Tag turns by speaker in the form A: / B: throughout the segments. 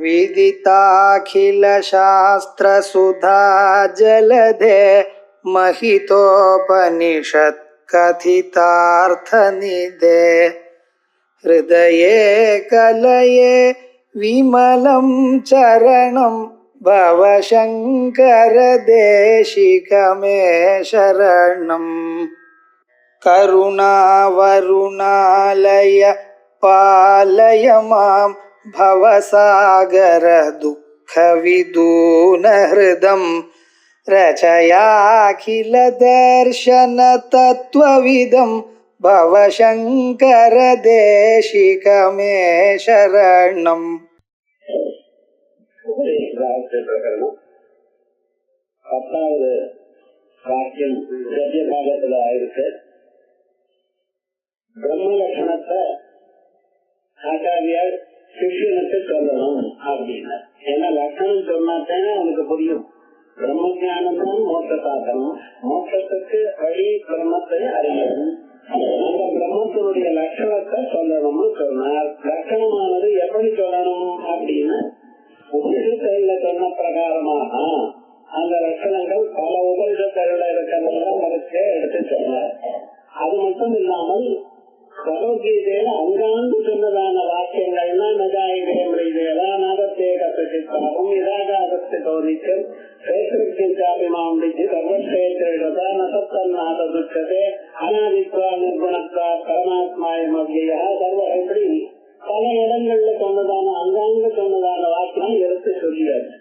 A: विदिताखिलशास्त्रसुधा जलधे महितोपनिषत् कथितार्थनिधे हृदये कलये विमलं चरणं भवशङ्कर देशिकमे शरणम् करुणावरुणालय पालय मां भवसागर दुःखविदूनहृदं रचयाखिल दर्शन तत्त्वविदं भवशङ्कर देशिकमे शरणम्.
B: பத்தாவது வாக்கியம் கத்திய பாகத்துல இருக்கு. பிரம்ம லட்சணத்தை ஆச்சாரியார் சிஷியனுக்கு சொல்லணும் அப்படின்னா, ஏன்னா லட்சணம் சொன்னாத்தானே அவனுக்கு புரியும். பிரம்ம ஜானம் தான் மோட்ச சாதனம், மோட்சத்துக்கு வழி பிரம்மத்தை அறியணும். அந்த பிரம்மத்தினுடைய லட்சணத்தை சொல்லணும்னு சொன்னார். லட்சணமானது எப்படி சொல்லணும் அப்படின்னு உபனிஷத்துல சொன்ன பிரகாரமாக அந்த லட்சணங்கள் பல உபனிஷத்துல இருக்கிறதெல்லாம் வரிசை எடுத்து சொன்னார். அது மட்டும் இல்லாமல் பகவத்கீதையில அங்காந்து சொன்னதான வாக்கியங்கள்னா நகாயிரேமரிதேவா நாகத்தே கத்தித்தாகும் இதாகாகத்து கௌரிக்கம் சேத்திரிச்சாபிமாண்டிச்சு சர்வஸ்ரேத்திரதா நசத்தன்னாத துச்சதே அநாதித்வா நிர்குணத்வா பரமாத்மாயம் அவ்யயா சர்வ எப்படி பல இடங்கள்ல சொன்னதான அங்காங்க சொன்னதான வாக்கியம் எடுத்து சொல்லியாச்சு.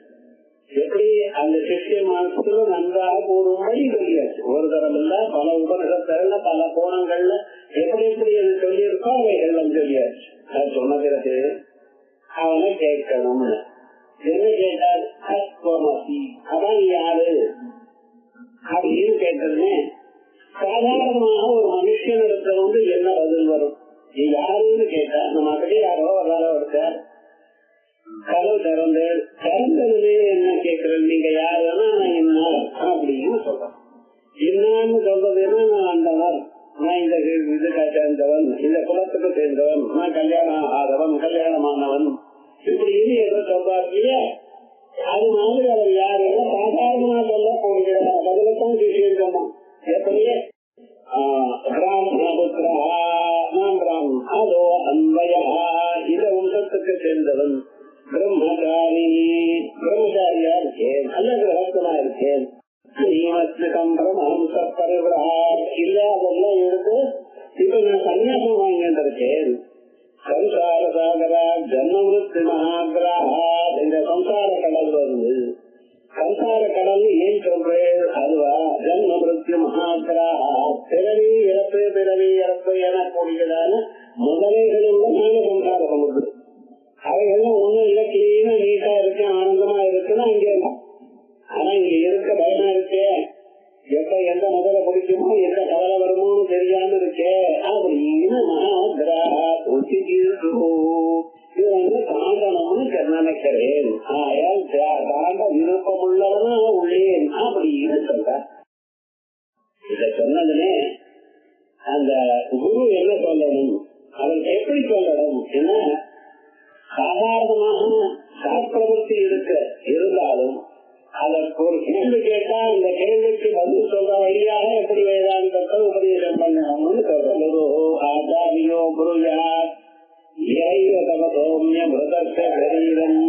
B: எப்படி அந்த சிஷ்ய மாசத்துல நன்றாக கூறும்படி சொல்லியாச்சு. ஒரு தரம் இல்ல, பல உபநிஷத்துல பல கோணங்கள்ல எப்படி எப்படி அது சொல்லியிருக்கோ அவைகள் சொல்லியாச்சு. அது சொன்ன பிறகு அவனை கேட்கணும். என்ன கேட்டார்? அஸ்வமசி, அவன் யாரு அப்படின்னு கேட்டதுமே சாதாரணமாக ஒரு மனுஷனிடத்துல வந்து என்ன பதில் வரும்? நீ யாருன்னு கேட்டா நம்ம கிட்டே யாரோ வராரோ இருக்கார், கதவு திறந்ததுமே என்ன கேட்கிறேன், நீங்க யாருன்னா நான் என்ன அப்படின்னு சொல்றேன். என்னன்னு சொல்றதுன்னா நான் அந்தவன், நான் இந்த இதுக்கு சேர்ந்தவன், இந்த குலத்துக்கு சேர்ந்தவன், நான் கல்யாணம் ஆகாதவன், கல்யாணமானவன், இப்படின்னு ஏதோ சொல்றாரு இல்லையா? அது மாதிரி அவர் யாருன்னா சாதாரணமா சொல்ல போகிறார். பதிலத்தான் விஷயம் சொன்னான். எப்படியே பிராமணபுத்திரா, நான் பிராமணன், அதோ அன்வயா, இத வம்சத்துக்கு சேர்ந்தவன், பிரம்மச்சாரி, பிரம்மச்சாரியா இருக்கேன், நல்ல கிரகத்தனா இருக்கேன், இல்ல அதெல்லாம் எடுத்து இப்ப நான் சன்னியாசம் வாங்கிட்டு இருக்கேன். சம்சார சாகரா ஜன்மவிருத்தி மகாகிராஹா, இந்த சம்சார கடல் வந்து சம்சார கடல் ஏன் சொல்றேன்? அதுவா ஜன்ம மிருத்யு மகாகிராஹா, பிறவி இறப்பு பிறவி இறப்பு எனக்கூடியதான முதலைகளுள்ள நான சம்சார சமுத்திரம். அவைகள்லாம் ஒண்ணும் இல்லை, கிளீனா நீட்டா இருக்கு, ஆனந்தமா இருக்குன்னா அங்கே தான். ஆனா இங்க இருக்க பயமா இருக்கே, எப்ப எந்த முதல பிடிக்குமோ எந்த கவலை வருமோன்னு தெரியாம இருக்கே அப்படின்னு மகாகிராஹா இது வந்து தாண்டனம்னு நினைக்கிறேன். ஆயால் தாண்ட விருப்பம் உள்ளவனா உள்ளேன் அப்படின்னு சொல்ற. இத சொன்னதுமே அந்த குரு என்ன சொல்லணும், அவர் எப்படி சொல்லணும்? ஏன்னா சாதாரணமாக சாஸ்திரவர்த்தி இருந்தாலும் அதற்கு ஒரு கேள்வி கேட்டா அந்த கேள்விக்கு பதில் சொல்ற வழியாக எப்படி வேதாந்தத்தை உபதேசம் பண்ணணும்னு சொல்றது. ஆச்சாரியோ குருயார் சௌமிய மிருதஸ்ய சரீரம்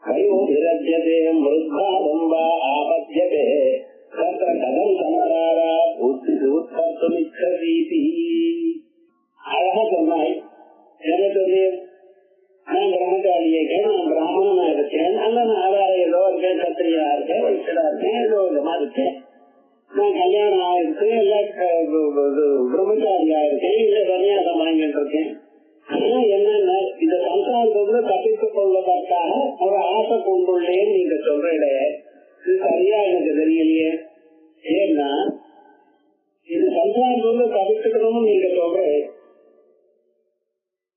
B: கயோ விரஜ்யதே மிருத்பாவம் வா ஆபத்யதே தத்ர கதம் சமராரா உத்கர்த்துமிச்சதீதி. அழகா சொன்னாய். என்ன சொன்னேன்? நான் பிரம்மச்சாரியை இருக்கேன், நான் பிராமணனா இருக்கேன், அல்ல நான் ஆதார ஏதோ இருக்கேன், கத்திரியா இருக்கேன், வைசடா இருக்கேன், ஏதோ விதமா இருக்கேன், நான் கல்யாணம் ஆயிருக்கு, இல்ல பிரம்மச்சாரியா இருக்கேன், இல்ல சன்னியாசம் வாங்கிட்டு இருக்கேன். ஆனா என்னன்னா இந்த சம்சாரத்துல தப்பித்துக் கொள்வதற்காக ஒரு ஆசை கொண்டுள்ளேன்னு நீங்க சொல்றீங்க. இது சரியா எனக்கு தெரியலையே. ஏன்னா இது சம்சாரத்துல தப்பிச்சுக்கணும்னு நீங்க சொல்றேன்.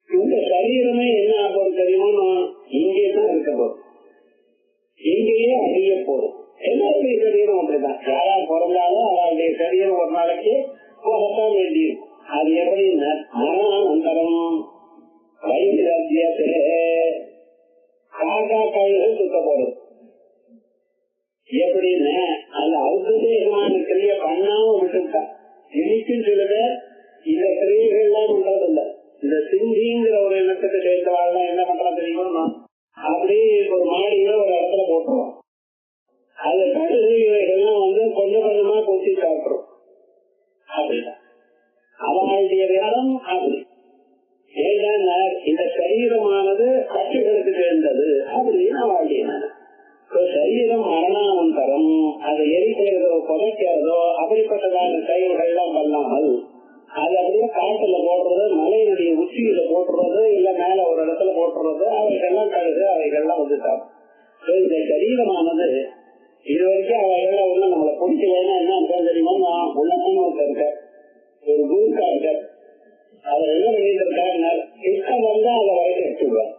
B: இந்த சரீரமே என்ன ஆகும் தெரியுமா? இங்கே தான் இருக்க போறோம், இங்கேயே அழிய போறோம். எல்லாருடைய சரீரம் அப்படிதான். யாரா பிறந்தாலும் அவருடைய சரீரம் ஒரு நாளைக்கு போகத்தான் வேண்டியிருக்கும். அது எப்படின்னா மரணானந்தரம் வைத்தியத்தை கால காக்கா கழுகு சுத்த போறது. எப்படின்னு அந்த ஔஷதமான கிரியை பண்ணாம விட்டுட்டா. இன்னைக்கும் சில பேர் இந்த கிரியைகள் எல்லாம் பண்றது இல்ல. இந்த சிந்திங்கிற ஒரு இனத்துக்கு சேர்ந்தவாள்லாம் என்ன பண்றா தெரியுமா, அப்படியே ஒரு மாடியில ஒரு இடத்துல போட்டுருவோம். அது கழுகு இவைகள்லாம் கொஞ்சம் கொஞ்சமா கொத்தி சாப்பிடுறோம். அப்படிதான் அவனுடைய இடம். அப்படி ஏன்னா இந்த சரீரமானது பட்சிகளுக்கு சேர்ந்தது அப்படின்னு அவளுடைய சரீரம் மரணானந்தரம். அதை எரிக்கிறதோ புதைக்கிறதோ அப்படிப்பட்டதான செயல்கள்லாம் பண்ணாமல் அது அப்படியே காட்டுல போடுறது, மலையினுடைய உச்சியில போட்டுறது, இல்ல மேல ஒரு இடத்துல போட்டுறது, அவைகள்லாம் கழுது அவைகள்லாம் சாப்பிடும். இந்த சரீரமானது இது வரைக்கும் அவைகள்லாம் ஒண்ணு நம்மளை பிடிக்கலன்னா என்ன அர்த்தம் தெரியுமா, நான் உலகம்னு ஒருத்தர் இருக்க, ஒரு குருக்கா இருக்க, அதை என்ன பண்ணிட்டு இருக்காருன்னா இஷ்டம் வந்தா அதை வரைக்கும் எடுத்துடுவார்.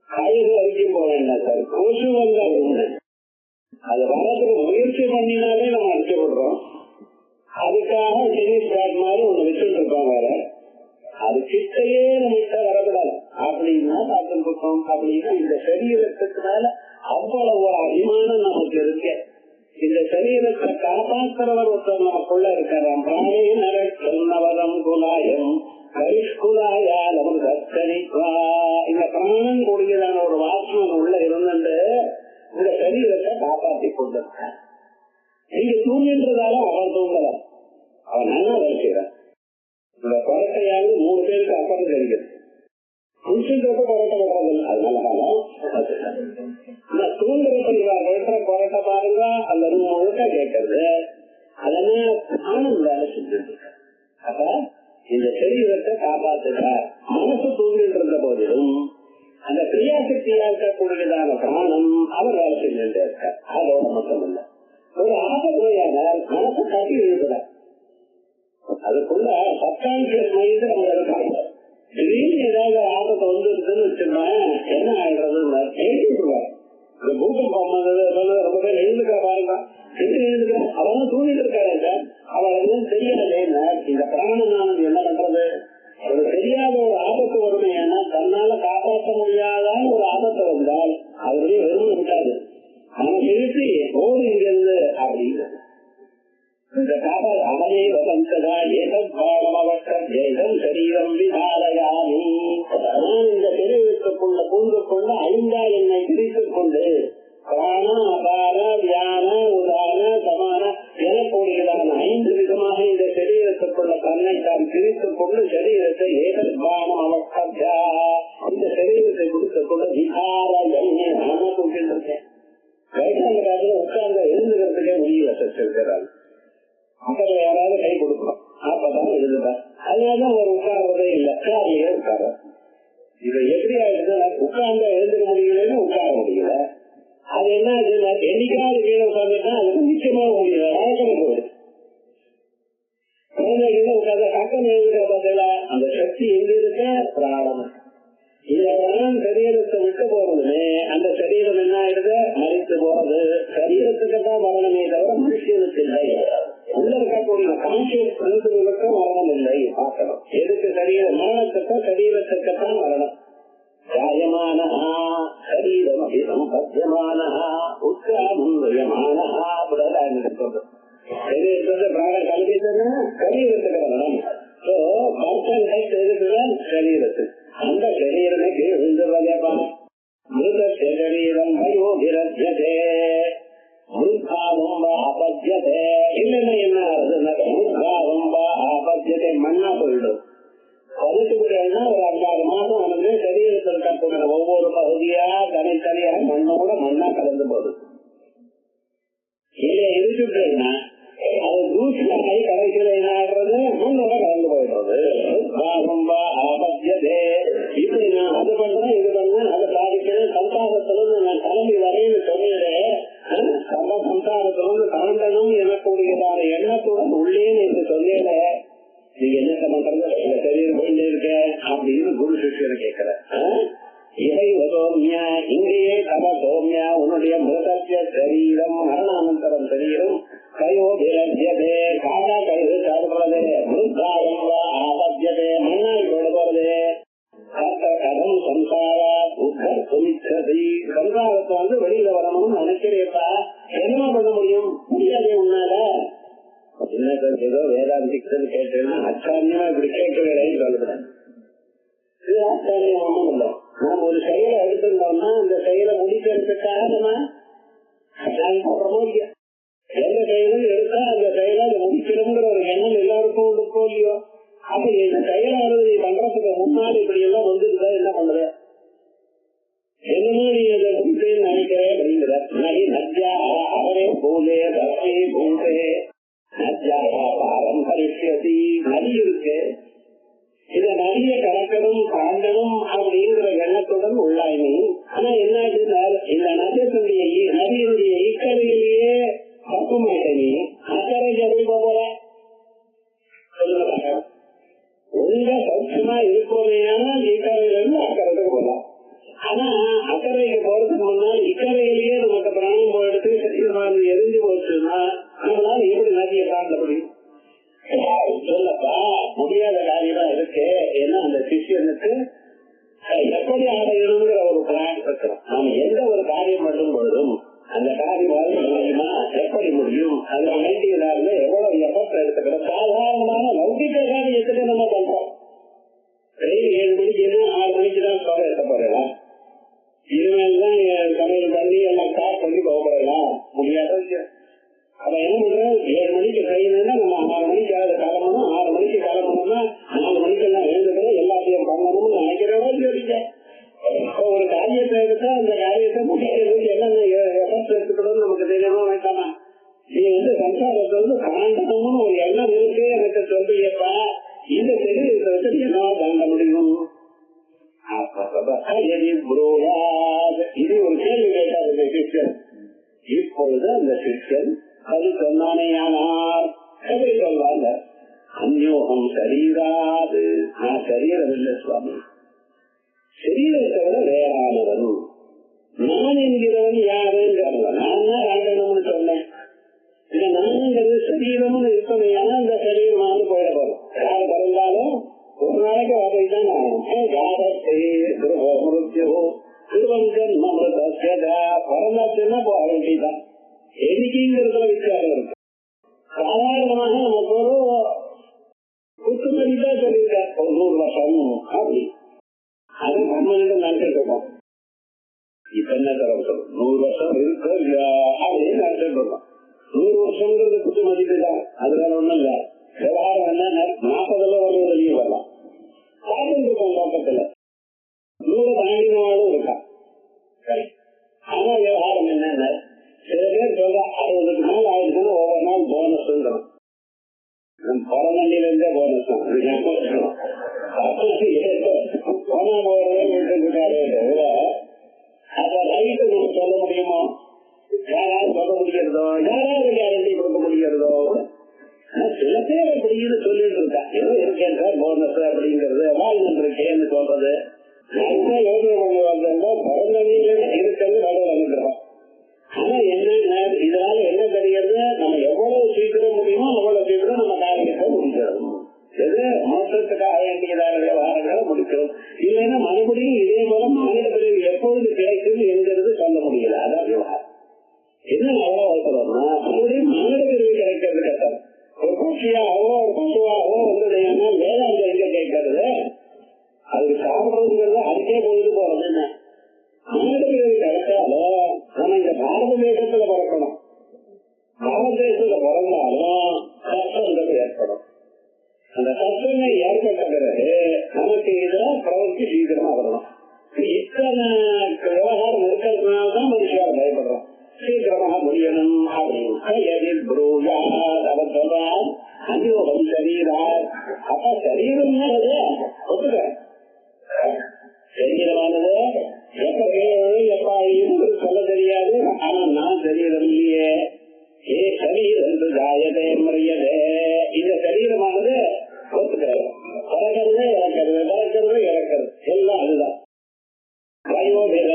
B: கழுகு வரைக்கும் போக வேண்டாம் சார், கொசு வந்தா அது வரதுக்கு முயற்சி பண்ணினாலே நம்ம அடிச்சுடுறோம். அதுக்காக டென்னிஸ் பேட் மாதிரி ஒண்ணு வச்சுட்டு இருக்கோம். வேற அது கிட்டையே நம்ம கிட்ட வரக்கூடாது அப்படின்னா பார்த்துட்டு இருக்கோம். அப்படின்னா இந்த சரீரத்துக்கு மேல அவ்வளவு அபிமானம் நமக்கு இருக்கு. இந்த சரீரத்தை காப்பாற்றுறவர் ஒருத்தர் நமக்குள்ள இருக்கிறான். பிராணே நரவரம் குலாயம் கரிஷ்குலாயாலம் கத்தரிப்பா. இந்த பிராணன் கூடியதான ஒரு வாசனம் உள்ள இருந்துட்டு இந்த சரீரத்தை காப்பாற்றி கொண்டிருக்க. நீங்க தூங்கின்றதால அவன் தூங்கல, அவன் நல்லா வரைக்கிறான். இந்த கொரட்டையாவது 3 பேருக்கு அப்புறம் தெரிகிறது. புருஷன்றப்ப கொரட்டை வர்றதில்லை. அதனால தூங்குறப்ப கொரட்டை பாருங்க அல்லது முழுக்க கேட்கறது. அதனால ஆனந்த வேலை செஞ்சுட்டு இருக்க. அப்ப இந்த சரீரத்தை காப்பாத்துக்க மனசு தூங்கிட்டு இருந்த போதிலும் அந்த கிரியாசக்தியா இருக்கக்கூடியதான பிராணம் அவர் வேலை செஞ்சுட்டு இருக்க. அதோட மட்டும் இல்ல, ஒரு ஆபத்துறையானால் மனசை கட்டி இருக்கிற அதுக்குள்ள சப்கான்சியஸ் மைண்ட் நம்ம இருக்காங்க. திடீர்னு ஏதாவது ஆபத்து வந்துருக்குன்னு வச்சுருந்தேன் என்ன ஆயிடுறதுன்னு எழுதிடுவார். இந்த பூகம்பம் ரொம்ப பேர் எழுதுக்கிற பாருங்க, எழுதுக்கிறேன் அவன் தூங்கிட்டு இருக்காரு சார், அவளுக்கு தெரியாது. இந்த பிராணனானது என்ன பண்றது, ஒரு தெரியாத ஒரு ஆபத்து வருமே, ஏன்னா தன்னால காப்பாற்ற முடியாதான ஒரு ஆபத்து வந்தால் அவருடைய வெறும் இருக்காது, நம்ம எழுதி ஓடு இங்கிருந்து அப்படின்னு இந்த காவல் அவனே வசந்ததா ஏதம் சரீரம் விதாலயாமி. இந்த சரீரத்துக்குள்ள பூந்து கொண்டு 5 என்னை பிரித்துக் கொண்டு பிராண அபார வியான உதான சமான எனக்கூடியதான 5 விதமாக இந்த சரீரத்துக்குள்ள தன்னை தான் பிரித்துக் கொண்டு சரீரத்தை ஏகபானம் அவஸ்தா இந்த சரீரத்தை கொடுத்துக் கொண்டு விகார என்னை நானா கூட்டிட்டு இருக்கேன். வயசான காலத்துல உட்கார்ந்து எழுந்துக்கிறதுக்கே முடியல சச்சிருக்கிறாள். மக்கள் யாராவது கை கொடுக்கணும் அப்பதான் எழுதுதான். அதனாலதான் ஒரு உட்கார்றதே இல்லை, காரிலே உட்கார. இது எப்படி ஆயிடுது, உட்கார்ந்தா எழுந்துக்க முடியலன்னு உட்கார முடியல. அது என்ன என்னைக்காவது கீழே உட்கார்ந்துட்டா அதுக்கு நிச்சயமா முடியல. வழக்கம் போகுது குழந்தைகள் உட்கார்ந்த கக்கம் எழுதுகிற பதில அந்த சக்தி எங்க இருக்க பிராணம். இதெல்லாம் சரீரத்தை விட்டு போறதுமே அந்த சரீரம் என்ன ஆயிடுது, மறித்து போறது. சரீரத்துக்குதான் மரணமே தவிர மனுஷனுக்கு இல்லை. உள்ள இருக்கக்கூடிய கான்சியஸ் பிரின்சிபலுக்கும் மரணம் இல்லை. பார்க்கணும் எதுக்கு சரீர மரணத்துக்கும் சரீரத்துக்குத்தான் மரணம். ஜாயமானா சரீரம் அபிசம்பத்தியமான உத்காமுயமான அப்படின்னு சொல்றது. சரீரத்துக்கு பிராணம் கல்விதுன்னா சரீரத்துக்கு மரணம். சோ பர்சன் ஹெல்த் எதுக்குதான் சரீரத்துக்கு. அந்த சரீரமே கீழ் விழுந்துள்ளதேப்பா. மிருத சரீரம் வயோகிரத்யதே மிருத்காவும் ஆபத்தியதே. இல்லைன்னா என்ன ஆகுதுன்னா மிருத்காவும் ஆபத்தியதே மண்ணா போயிடும். பதுக்குன்னா ஒரு 5-6 மாசம் வந்து சரீரத்தில் இருக்கக்கூடிய ஒவ்வொரு பகுதியா தனித்தனியா மண்ணோட மண்ணா கலந்து போகுது. இல்ல இருக்குன்னா அது தூசியாகி கடைசியில என்ன ஆடுறது, மண்ணோட கலந்து போயிடுறது. ஆபத்தியதே. இப்படி நான் அது பண்றேன் இது பண்ணேன் அதை சாதிக்கிறேன் சம்சாரத்திலிருந்து நான் கிளம்பி வரேன்னு சொன்னேன். சம்சாரத்திலிருந்து தாண்டனும் எனக்கூடியதான எண்ணத்துடன் உள்ளேன்னு என்று சொன்னேன். நீங்க என்ன பண்றது, சரீரம் கொண்டே இருக்க அப்படின்னு குரு சிஷ்யனை கேட்கிற. இதை சோமியா இங்கேயே தவ சோமியா உன்னுடைய மிருதத்திய சரீரம் மரணானந்தரம் சரீரம் கயோபிரஜ்யதே காடா கயிறு சாடுறது மிருத்தாரம் ஆபத்தியதே மண்ணாய் போடுறது கதம் சம்சாரா உத்தமிச்சதே சம்சாரத்தை வெளியில வரணும்னு நினைக்கிறேப்பா, என்ன பண்ண முடியும்? முடியாதே உன்னால. என்ன ஏதோ வேதாந்திக்கிறது கேட்டேன்னா அச்சாரியமா இப்படி கேட்கவேன்னு சொல்லுறேன். இது ஆச்சாரியம் ஒண்ணும் இல்லை. நாம் ஒரு செயலை எடுத்திருந்தோம்னா அந்த செயலை முடிக்கிறதுக்காக நம்ம அச்சாரியம் போடுறோமோ இல்லையா? எந்த செயலும் எடுத்தா அந்த செயலை அதை முடிக்கணுங்கிற ஒரு எண்ணம் எல்லாருக்கும் இருக்கோ இல்லையோ? அப்ப இந்த செயலானது நீ பண்றதுக்கு முன்னாடி இப்படி எல்லாம் வந்துருந்தா என்ன பண்ற? என்னமோ நீ அதை முடிப்பேன்னு நினைக்கிறேன் அப்படிங்கிற நஜ்யா அவரே போலே தரே போன்றே நஜ்யா பாரம் பரிசதி நதி இருக்கு. இத நதியை கடக்கணும் தாண்டணும் அப்படிங்கிற எண்ணத்துடன் உள்ளாய் நீ. ஆனா என்னாச்சு, இந்த நதியினுடைய இக்கரையிலேயே தப்புமாட்ட நீ. அக்கறைக்கு எப்படி போற சொல்லுங்க. ஒழுங்கா சௌக்கியமா இருக்கோமையான இக்கரையில இருந்து அக்கறைக்கு போகலாம். ஆனா அக்கறைக்கு போறதுக்கு முன்னால் இக்கரையிலேயே நமக்கு பிராணம் போயிடுத்து சரீரமானது எரிஞ்சு போச்சுன்னா நம்மளால எப்படி நதியை தாண்ட முடியும்? சொல்லப்பா முடியாத காரியமா இருக்கு. ஏன்னா அந்த சிஷியனுக்கு எப்படி அடையணுங்கிற ஒரு பிளான் இருக்கிறோம். நாம எந்த ஒரு காரியம் பண்ணும் பொழுதும் அந்த காரியம் முடியுமா, எப்படி முடியும், அதுல வேண்டியதாக எவ்வளவு எஃபர்ட் எடுத்துக்கிறோம். சாதாரணமான லௌகிக காரியத்துக்கு நம்ம பண்றோம். 7 மணிக்குன்னா 6 மணிக்கு தான் சோழ எடுத்த போறேன். இனிமேல் தான் சமையல் பண்ணி எல்லாம் ஸ்டார்ட் பண்ணி போக போறேன். முடியாத அப்ப என்ன பண்றோம்? 7 மணிக்கு ட்ரெயின்னா நம்ம 6 மணிக்கு கிளம்பணும். 6 மணிக்கு கிளம்பணும்னா 4 மணிக்கு எல்லாம் எழுந்துக்கிறோம், எல்லாத்தையும் பண்ணணும்னு நினைக்கிறோம். ஒரு காரியத்தை எடுத்தா அந்த காரியத்தை முடிக்கிறதுக்கு என்னென்ன எஃபர்ட் எடுத்துக்கணும்னு நமக்கு தெரியாம வைக்காம நீ சம்சாரத்தை தாண்டணும்னு ஒரு எண்ணம் இருக்கு எனக்கு சொல்றியப்பா. இந்த சரீரத்தை வச்சு என்ன தாண்ட முடியும்? இது ஒரு கேள்வி கேட்டார் இந்த சிஷ்யன். இப்பொழுது அந்த சிஷ்யன் அது சொன்னானேயானார் எப்படி சொல்வாங்க? அந்யோகம் சரீராது, நான் சரீரம் இல்லை சுவாமி, சரீரத்தை விட வேறானவன். நான் என்கிறவன் யாருங்கிறவன் நான் தான் ஆண்டணும்னு சொன்னேன். இந்த நான்கிறது சரீரம்னு இருக்கணும். அந்த சரீரமானது போயிட போறோம். யாரு பிறந்தாலும் ஒரு நாளைக்கு வகைதான் ஆகணும். பிறந்தாச்சுன்னா போக வேண்டியதான். எண்ணிக்கைங்கிறதுல வித்தியாசம் இருக்கு. சாதாரணமாக நமக்கு ஒரு குத்துமதிதான் சொல்லியிருக்கார், ஒரு 100 வருஷம் அப்படி. அது நம்மளுக்கு நினைச்சிட்டு இருக்கோம். இப்ப என்ன தரம் சொல்லும், 100 வருஷம் இருக்கோ இல்லையா அப்படின்னு நினைச்சிட்டு இருக்கோம். 100 வருஷம்ங்கிறது குத்து மதிப்பு தான், அதுல ஒண்ணும் இல்ல. விவகாரம் என்ன, 40ல ஒரு வெளியே வரலாம். காரணம் இருக்கும் நோக்கத்துல 100 தாண்டினாலும் இருக்கா. ஆனா விவகாரம் என்னென்ன, சில பேர் சொல்ற 60க்கு மேல ஆயிடுச்சுன்னா ஒவ்வொரு நாள் போனஸ் பிறந்தண்டில இருந்தே போனஸ் தான். போனா போறதே விட்டுருக்காரே தவிர அத ரைட்டு நம்ம சொல்ல முடியுமோ? யாராவது சொல்ல முடிகிறதோ, யாராவது கேரண்டி கொடுக்க முடிகிறதோ? சில பேர் அப்படின்னு சொல்லிட்டு இருக்கா, ஏதோ இருக்கேன் போனஸ் அப்படிங்கிறது, வாழ்ந்து இருக்கேன்னு சொல்றது. நான் யோசனை பண்ணி வந்தோம்னா பிறந்தண்டியில இருக்கிறது நடுவில் வந்துடுறோம். ஆனா என்ன, இதனால என்ன தெரிகிறது, நம்ம எவ்வளவு சீக்கிரம் முடியுமோ அவ்வளவு சீக்கிரம் நம்ம காரியத்தை முடிக்கிறோம். எது மோசத்துக்காக வேண்டியதான விவகாரங்களை முடிக்கிறோம். இல்லைன்னா மறுபடியும் இதே போல மாநில பிரிவு எப்பொழுது கிடைக்கும் என்கிறது சொல்ல முடியல. அதான் விவகாரம். என்ன அவ்வளவு அவசரம்னா மறுபடியும் மாநில பிரிவு கிடைக்கிறது கஷ்டம். ஒரு பட்சியாகவோ ஒரு பசுவாகவோ வந்ததுன்னா வேதாந்த எங்க கேட்கறது, அதுக்கு சாப்பிடுறதுங்கிறது அதுக்கே பொழுது போறது. என்ன மாநில பிரிவு கிடைச்சாலும் நம்ம இந்த பாரத தேசத்துல பிறக்கணும். பாரத தேசத்துல பிறந்தாலும் கஷ்டங்கள் ஏற்படும். அந்த கஷ்டங்கள் ஏற்பட்ட பிறகு நமக்கு இதெல்லாம் பிரவர்த்தி சீக்கிரமா வரணும். இத்தனை விவகாரம் இருக்கிறதுனால்தான் மனுஷால் பயப்படுறோம். சீக்கிரமாக முடியணும் அப்படின்னு அவர் சொல்றார். அந்யோகம் சரீரார். அப்ப சரீரம்னாது ஒத்துக்க, சரீரமானது எப்ப எப்ப அழியும் சொல்ல தெரியாது. ஆனா நான் சரீரம் இல்லையே. ஏ சரீரம் என்று ஜாயதே மரியதே. இந்த சரீரமானது ஒத்துக்கிறது, பறக்கிறது இறக்கிறது, பறக்கிறது இறக்கிறது, எல்லாம் அதுதான். வயோதிர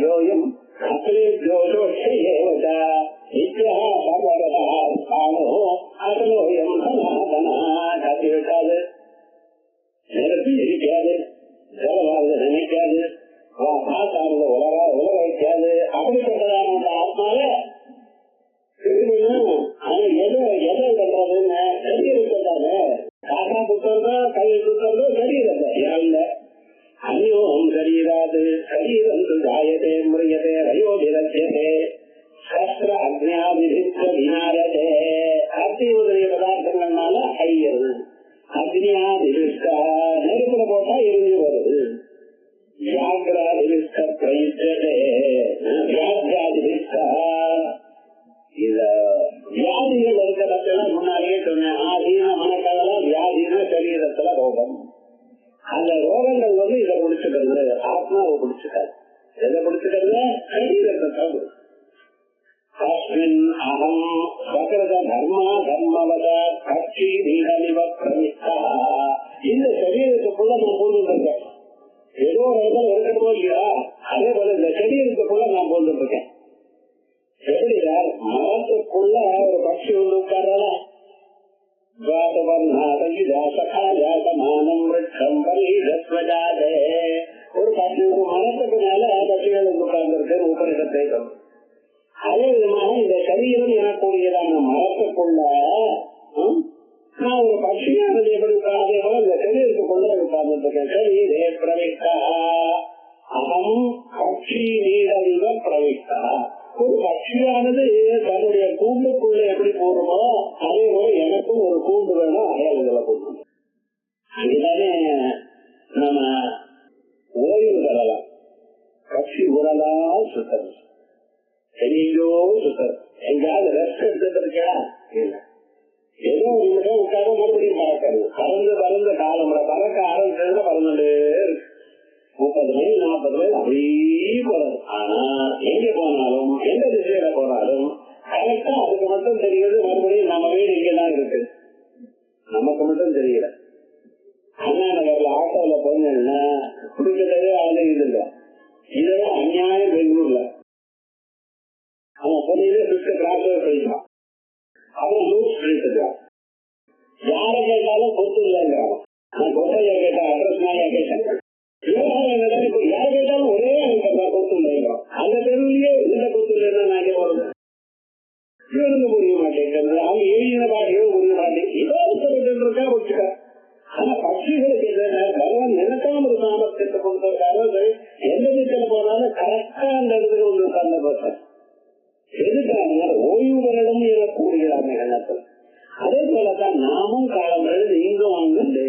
B: அக்லேபியோயம் அக்லேபியோஷேவத நித்யா சர்வதா ஸ்தானோ அகலோயம் சனாதனா. காட்டி விட்டாது, நெருப்பு எரிக்காது, ஜலவாத நினைக்காது, காத்தானது உலக வைக்காது. அப்படிப்பட்டதான அந்த ஆத்மால எதை பண்றதுன்னு சரீரத்தானே. காக்கா குத்தந்தோ கல் குத்தந்தோ சரீரத்தை இல்ல. அந்யோகம் சரீராது சரீரம் ஜாயதே முறியதே ரயோதிரட்சதே சஸ்திர அக்னியாதிரித்த விநாயதே. அக்னி முதலிய பதார்த்தங்கள்னால ஐயது. அக்னியாதிரிஷ்டா நெருப்புல போட்டா எரிஞ்சு வருது. வியாகிராதிரிஷ்ட பிரயுஜதே வியாகிராதிரிஷ்டா. இத வியாதிகள் இருக்கிறதுல முன்னாடியே சொன்னேன். ஆதீன மனக்கவலை, வியாதினா சரீரத்துல ரோகம். அந்த ரோகங்கள் இதை குடிச்சுக்கிறது, ஆத்மாவை குடிச்சுக்காது. எதை குடிச்சுக்கிறது? சரீரத்தை. அஸ்மின் அகம் சகரத தர்மா தர்மவத கட்சி நீடலிவ பிரமிஷ்டா. இந்த சரீரத்துக்குள்ள நான் போந்துட்டு இருக்கேன். ஏதோ ஒரு இடத்துல இருக்கணுமோ இல்லையா, அதே போல இந்த சரீரத்துக்குள்ள நான் போந்துட்டு இருக்கேன். எப்படி சார், மரத்துக்குள்ள ஒரு பட்சி ஒன்று உட்கார்றதா? ஒரு பட்சி ஒரு மரத்துக்கு மேல பட்சிகள் உட்கார்ந்துருக்கு உபரிடத்தை. அதே விதமாக இந்த சரீரம் எனக்கூடியதான மரத்துக்குள்ள நான் ஒரு பட்சியானது எப்படி உட்கார்ந்தே போல இந்த சரீரத்துக்குள்ள உட்கார்ந்துட்டு இருக்கேன். சரீரே பிரவிஷ்டா அகம் பட்சி நீடலிவ பிரவிஷ்டா. ஒரு பட்சியானது தன்னுடைய கூண்டுக்குள்ள எப்படி போறோமோ அதே போல எனக்கும் ஒரு கூண்டு வேணும். அடையாளங்களை போடணும். இதுதானே நம்ம ஓய்வு தரலாம். பட்சி உரலாம் சுத்தம், எங்கேயோ சுத்தம். எங்காவது ரெஸ்ட் எடுத்துட்டு இருக்கா? இல்ல. ஏதோ ஒரு நிமிஷம் உட்கார மறுபடியும் பறக்கிறது. பறந்து பறந்து காலம் பறக்க ஆரம்பிச்சதுல பறந்துட்டே இருக்கு. 30 மைல் 40 மைல் அப்படியே போறது. ஆனா எங்க போனாலும் எந்த திசையில போனாலும் கரெக்டா அதுக்கு மட்டும் தெரியுது. மறுபடியும் நம்ம வீடு இங்கதான் இருக்கு, நமக்கு மட்டும் தெரியல. அண்ணா நகர்ல ஆட்டோல போனேன்னா குடிக்கிறதே அது இது இல்ல. இதெல்லாம் அநியாயம். பெங்களூர்ல அவன் பொண்ணிலே 5th கிளாஸ் படிக்கலாம், அவன் லூஸ் படிச்சிருக்கான். யாரை கேட்டாலும் கொத்து இல்லைங்கிறான். நான் கொத்தையா கேட்டேன், அட்ரஸ் நாயா கேட்டேன். யாரை கேட்டாலும் ஒரே கொத்து இல்லைங்கிறான். அந்த தெருவிலேயே இந்த கொத்து இல்லைன்னா நான் வருது. இவனுக்கு புரிய மாட்டேங்கிறது. அவங்க எழுதின பாட்டியும் புரிய மாட்டேங்குது. இதோ இருக்கா வச்சுக்க. ஆனா பட்சிகளுக்கு பகவான் நினைக்காம ஒரு சாமர்த்தியத்தை கொடுத்திருக்காரு. எந்த திசையில போனாலும் கரெக்டா அந்த இடத்துக்கு வந்து உட்கார்ந்த பார்த்தேன். எதுக்காக ஓய்வு வரணும் எனக்கூடிய எண்ணத்தில். அதே போலதான் நாமும் காலம் இங்கும் அங்கே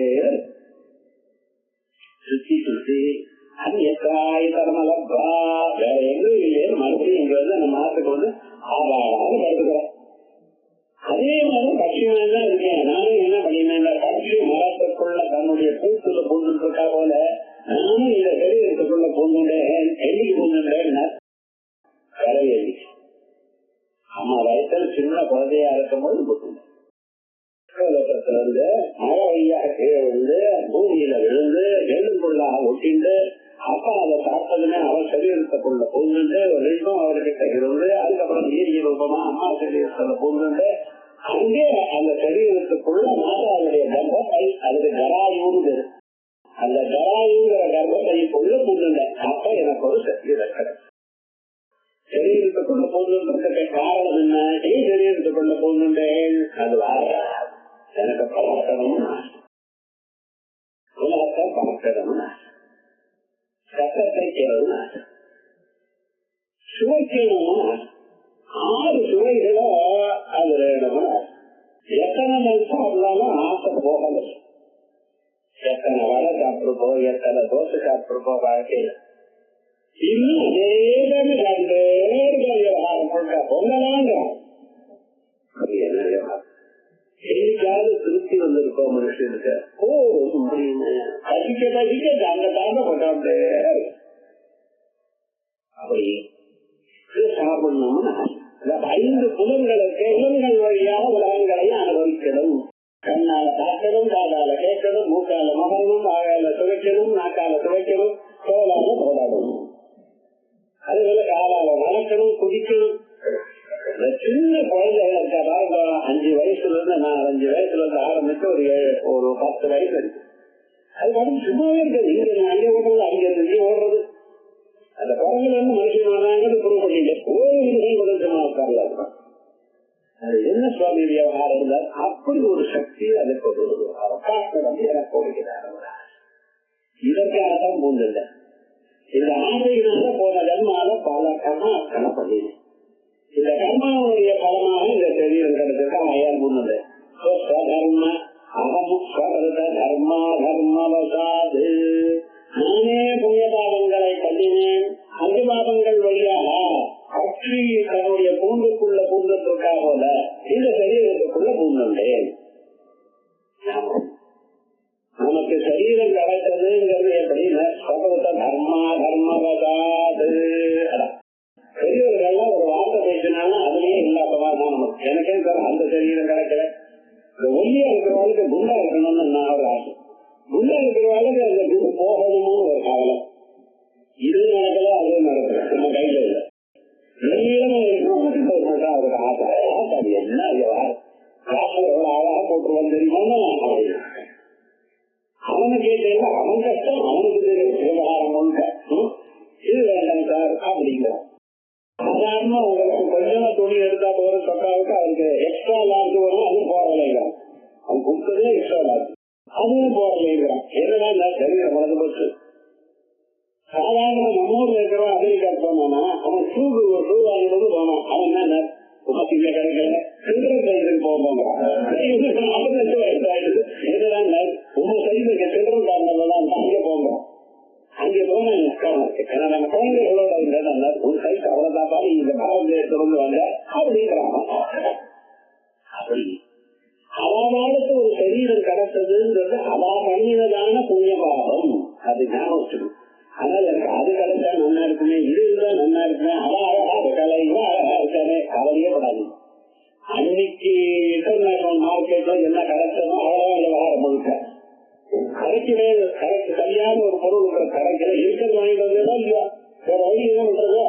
B: சுத்தி சுத்தி அந்நியக்காய் தரமலப்பா வேற எங்கும் இல்லையே. மறுபடியும் இங்க வந்து நம்ம நாட்டுக்கு வந்து ஆவாடாக கருதுகிறோம். அதே மாதிரி பட்சிதான் தான் இருக்கேன். நானும் என்ன பண்ணினேன், பட்சி மரத்துக்குள்ள தன்னுடைய கூட்டுல பூந்துட்டு இருக்கா போல நானும் இந்த சரீரத்துக்குள்ள பூந்துட்டேன். எண்ணிக்கு பூந்துட்டேன் கரையடி. அம்மா வயசுல சின்ன குழந்தையா இருக்கும் போது பூத்துட்டேன். இருந்து மழை வழியாக கீழே விழுந்து பூமியில விழுந்து எள்ளுக்குள்ளாக ஒட்டிண்டு அப்பா அதை சாப்பிட்டதுமே அவர் சரீரத்துக்குள்ள பூந்துட்டு ரெண்டும் அவர்கிட்ட இருந்து அதுக்கப்புறம் நீரிய ரூபமா அம்மா சரீரத்துல பூந்துட்டு அங்கே அந்த சரீரத்துக்குள்ள மாதாவுடைய கர்ப்பத்தை அதுக்கு ஜராயுன்னு அந்த ஜராயுங்கிற கர்ப்பத்தைக்குள்ள பூந்துட்டேன். அப்ப எனக்கு ஒரு சரீரம் கிடைக்கும். சரீரத்துக்குள்ள பூந்துட்டு காரணம் என்ன? ஏன் சரீரத்துக்குள்ள பூந்துட்டேன்? அது வார எனக்கு பார்க்கணும், உலகத்தை பார்க்கணும், சட்டத்தை கேட்கணும், சுவைக்கணும். 6 சுவைகளோ அது வேணும். எத்தனை நாள் சாப்பிடலாலும் ஆசை போகல. எத்தனை வடை சாப்பிட்டுருப்போம், எத்தனை தோசை சாப்பிட்டுருப்போம் வாழ்க்கையில. இன்னும் அதேதான் 2 விவகாரம் கொண்டா பொங்கலாங்க. என்ன விவகாரம்? என்னைக்காவது திருப்தி வந்திருக்கோம் மனுஷனுக்கு. பசிக்க பசிக்க அந்த தாங்க கொண்டாந்து அப்படி சாப்பிடணும்னா 5 புலன்களுக்கு புலன்கள் வழியாக உலகங்களையும் அனுபவிக்கணும். கண்ணால பார்க்கணும், காதால கேட்கணும், மூக்கால முகணும், வாயால சுவைக்கணும், நாக்கால சுவைக்கணும், தோலால போராடணும். அது குதிக்கணும். சின்ன குழந்தைகள் இருக்கா பாருங்க, 5 வயசுல இருந்து 4-5 வயசுல இருந்து ஆரம்பிச்சு ஒரு 10 வயசு இருக்கு. அது பாட்டு சும்மாவே இருக்காது. இங்க அங்கே ஓடுறது, அங்க இங்கே ஓடுறது. அந்த குழந்தைல இருந்து மனுஷன் வர்றாங்கிறது புரிவு பண்ணிட்டு ஒரு விஷயம் உதவிமா உட்காரலாம். அது என்ன சுவாமி விவகாரம் இருந்தால் அப்படி ஒரு சக்தி அதுக்கு ஒரு அவகாசம் எனக்கு கொடுக்கிறார். இதற்காகத்தான் பூண்டில்லை. இந்த ஆசையினால போன ஜன்மால பல கர்மா பண்ணினேன். இந்த கர்மாவுடைய பலமாக இந்த சரீரம் கிடைச்சிருக்க அயால் பூண்டது. ஸ்வதர்ம அகம் ஸ்வகிருத தர்மா தர்மவசாது. நானே புண்ணியபாவங்களை பண்ணினேன். அந்த பாவங்கள் வழியாக பற்றி தன்னுடைய பூண்டுக்குள்ள பூந்தத்திற்கா போல இந்த சரீரத்துக்குள்ள பூண்டுள்ளேன். நமக்கு சரீரம் கிடைச்சதுங்கிறது எப்படின்னா ஸ்வகிருத தர்மா தர்மவசாது. பெரியவர்கள்லாம் ஒரு வார்த்தை பேசினாலும் அதுலயே இல்லாதவா தான் நமக்கு. எனக்கே அந்த சரீரம் கிடைக்கல. இந்த ஒல்லியா இருக்கிறவளுக்கு குண்டா இருக்கணும்னு நான் ஒரு ஆசை. குண்டா இருக்கிறவளுக்கு அந்த குண்டு போகணும்னு ஒரு கவலை. இது நடக்கல, அது நடக்கல, நம்ம கையில இல்லை. நீளமா இருக்கணும் அவருக்கு ஆசை. அது என்ன காசு எவ்வளவு அழகா போட்டுருவான்னு தெரியுமா? அவனை கேட்டேன், அவன் கஷ்டம் அவனுக்கு தெரியும். விவகாரம் முழுக்க இது வேண்டாம் சார் அப்படிங்கிறான். சாதாரண உங்களுக்கு கொஞ்சமா துணி எடுத்தா போற சொக்காவுக்கு அவருக்கு எக்ஸ்ட்ரா லார்ஜ் வரும், அதுவும் போடலைங்கிறான். அவன் கொடுத்ததே எக்ஸ்ட்ரா லார்ஜ், அதுவும் போடலைங்கிறான். என்னடா சரீரம் வளர்ந்து போச்சு. சாதாரண நம்ம ஊர்ல இருக்கிறவன் அமெரிக்காவுக்கு போனானா அவன் ஷூ வாங்கிட்டு போனான். அவன் என்ன உமக்கு இங்க கிடைக்கல சில்ட்ரன் சைஸுக்கு போவாங்க. 50 வயசு ஆயிடுது. என்னதான் உங்க சைஸுக்கு சில்ட்ரன் காரணம் அங்கே போங்க. அங்கே போனா நம்ம குழந்தைகளோட ஒரு சைஸ் அவ்வளவுதாப்பா இந்த பாரதிய தொடர்ந்து வந்த அப்படிங்கிறாங்க. அப்படி அவளுக்கு ஒரு சரீரம் கிடைச்சதுன்றது அவ பண்ணினதான புண்ணிய பாவம். அது ஞாபகம். ஆனால் எனக்கு அது கிடைச்சா நல்லா இருக்குமே, இது இருந்தா நல்லா இருக்குமே, அவ அழகா இருக்கல, இவ அழகா இருக்கானே, கவலையே படாது. அன்னைக்கு இன்டர்நேஷனல் மார்க்கெட்ல என்ன கிடைச்சதோ அவ்வளவா விவகாரம் முழுக்க கடைக்கிற கடைக்கு சரியான ஒரு பொருள் கடைக்கிற இருக்கிறது வாங்கிட்டு வந்ததா இல்லையா? வேற வழி என்ன பண்றது?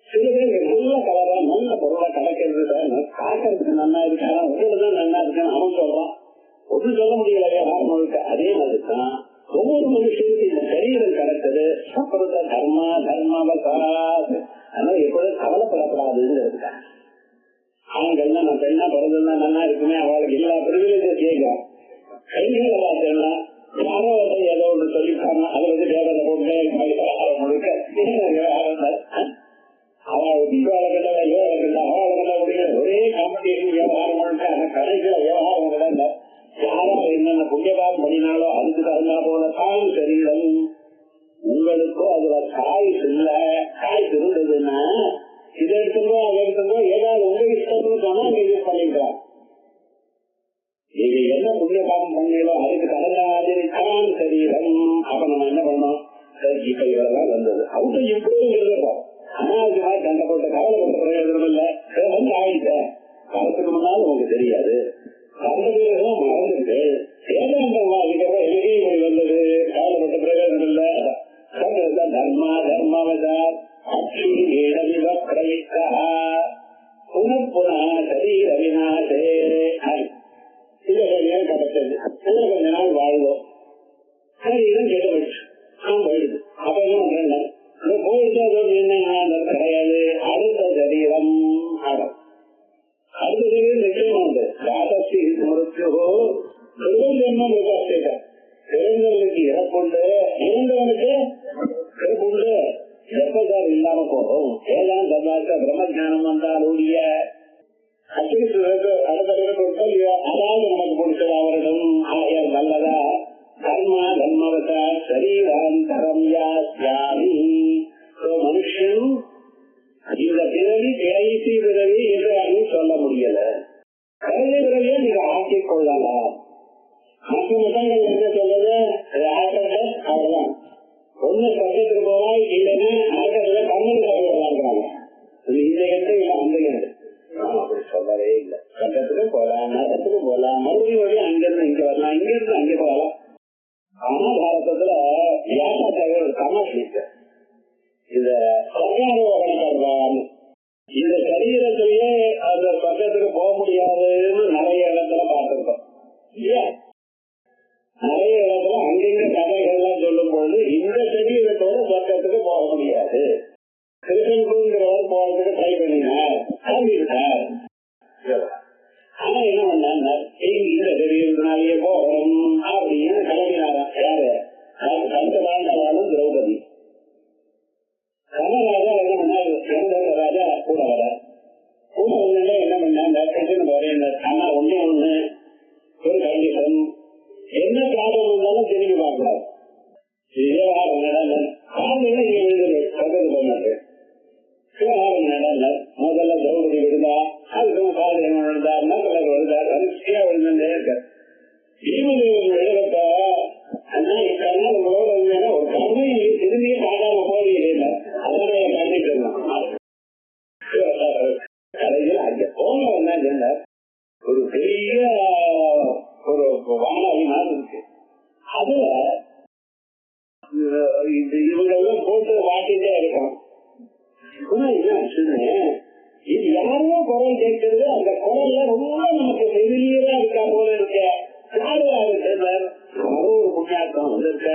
B: சில பேருக்கு நல்ல கலரா நல்ல பொருளா கிடைக்கிறது சார், காக்கிறதுக்கு நல்லா இருக்கா, உங்களுக்கு தான் நல்லா இருக்கான்னு அவன் சொல்றான். ஒன்று சொல்ல முடியல விவகாரம் முழுக்க. அதே மாதிரிதான் ஒவ்வொரு மனுஷனுக்கு இந்த சரீரம் கிடைச்சது சப்ரத தர்மா தர்மவசாத். அதனால எப்பொழுதும் கவலைப்படப்படாதுங்கிறதுக்காக ஆண்கள்லாம் நான் பெண்ணா பிறந்தா நல்லா இருக்குமே, அவளுக்கு எல்லா பிரிவிலேஜும் கேட்கிறேன். கைகள் எல்லாம் யாரோ ஏதோ ஒன்று சொல்லிட்டாங்க, அதை வந்து தேவதை போட்டு முழுக்க அவள் தீபாவளை யோகா அவளை முடியல ஒரே காம்படிஷன் விவகாரம் முழுக்க. அந்த கடைசியில விவகாரம் இல்லை. யாரோ என்னென்ன புண்ணியபாகம் பண்ணினாலோ அதுக்கு தகுந்தா போலதான் சரீரம். உங்களுக்கோ அதுல காய்ஸ் இல்ல, காய்ஸ் இருந்ததுன்னா இதை எடுத்துங்கோ அதை எடுத்துங்கோ, ஏதாவது உங்க இஷ்டம்னு சொன்னா நீங்க யூஸ் பண்ணிக்கலாம். நீங்க என்ன புண்ணியபாகம் பண்ணீங்களோ அதுக்கு தகுந்த மாதிரி தான் சரீரம். அப்ப நம்ம என்ன பண்ணோம்? இப்ப இவ்வளவுதான் வந்தது அவங்க இப்படிங்கிறதோ அனாவசியமா சண்டை போட்ட கவலைப்பட்ட பிரயோஜனம் இல்ல. வந்து ஆயிட்ட காலத்துக்கு முன்னாலும் உங்களுக்கு தெரியாது, அந்த பேரும் மறந்துட்டு ஏதாந்தம் வந்தது கவலைப்பட்ட பிரயோஜனம் இல்ல. தர்மா தர்மவதா அக்ஷி ஏடவிவ பிரவித்தா புனப்புனா சரீர விநாசே. சில சரீரம் கிடைச்சது, சில கொஞ்ச நாள் வாழ்வோம், சரீரம் கெட்டு போயிடுச்சு, போயிடுது. அப்ப என்ன பண்றேன்? போயிட்டு அதோட என்ன கிடையாது. அடுத்த சரீரம் ஆடும். அடுத்த சரீரம் நிச்சயமா உண்டு. ராதஸ்தி முருத்தியோ ஜென்மம் பிறந்தவனுக்கு இறப்புண்டு, இருந்தவனுக்கு இறப்புண்டு. எப்பதான் இல்லாம போகும். ஏதான் சந்தாக்க பிரம்ம ஜானம் வந்தால் ஊழிய அதாவது நமக்கு பிடிச்சது அவரிடம் ஆயர் நல்லதா கர்மா தர்மவதா சரீராந்தரம் யாமி. மனுஷன் இந்த பிறவி கடைசி பிறவி என்று சொல்ல முடியல. கடைசி பிறவியை நீங்க ஆக்கிக் கொள்ளலாம். மற்ற மதங்கள் என்ன சொல்றது? அவ்வளவுதான். ஒண்ணு சட்டத்துக்கு போவாய், இல்லைன்னா ஆட்டத்துல கண்ணன் சாப்பிடுறாங்க. இந்த எண்ணம் இல்லை, அந்த எண்ணம் அப்படி சொல்லவே இல்லை. சட்டத்துக்கு போலாம், நரத்துக்கு போலாம், மறுபடியும் அங்கிருந்து இங்க வரலாம், இங்க இருந்து அங்கே போகலாம். மகாபாரதத்துல வியாசாச்சாரியர் ஒரு தமாஷ் இருக்கு. இத சர்வாரோகணம் சரீரத்திலேயே அந்த பக்கத்துக்கு போக முடியாதுன்னு நிறைய இடத்துல பார்த்திருக்கோம் இல்லையா? நிறைய இடத்துல அங்கிங்க கதைகள்லாம் சொல்லும் பொழுது இந்த சரீரத்தோட பக்கத்துக்கு போக முடியாது. கிருஷ்ணன் போறதுக்கு ட்ரை பண்ணினார், கிளம்பிட்டார். ஆனா என்ன பண்ணாங்க, இந்த சரீரத்தினாலேயே போகணும் அப்படின்னு கிளம்பினாராம். யாரு? கண்டவாண்டவாளும் திரௌபதி. கனராஜா என்ன பண்ணாரு, கனதேவ ராஜா கூட வர கூட வந்து என்ன பண்ணாங்க, கிருஷ்ணன் வரேன். ஆனா ஒன்னே ஒண்ணு, ஒரு கண்டிஷன், என்ன ப்ராப்ளம் இருந்தாலும் திரும்பி பார்க்கக்கூடாது. விவகாரம் நடந்த காலையில இங்க விழுந்து பக்கத்து பண்ணாரு. விவகாரம் நடந்த முதல்ல திரௌபதி விழுந்தா, அதுக்கு காலையில் என்ன விழுந்தாருன்னா கலர் விழுந்தார், வரிசையா விழுந்துட்டே இருக்க. பீமதேவன் விழுறப்ப அண்ணா இப்ப உங்களோட இருந்தா ஒரு கருமை திரும்பியே பார்க்காம போறீங்க, அதோட கண்டிட்டு கடையில் அங்க போன என்ன சொன்னார், ஒரு பெரிய ஒரு வானொலி மாதிரி இருக்கு. அதுல இவங்கெல்லாம் போட்டு வாட்டிட்டே இருக்கணும். இது யாரோ குரல் கேட்கறது, அந்த குரல்ல ரொம்ப நமக்கு பெரியதா இருக்கா போல இருக்க. ஒரு புண்ணியாக்கம் வந்திருக்க,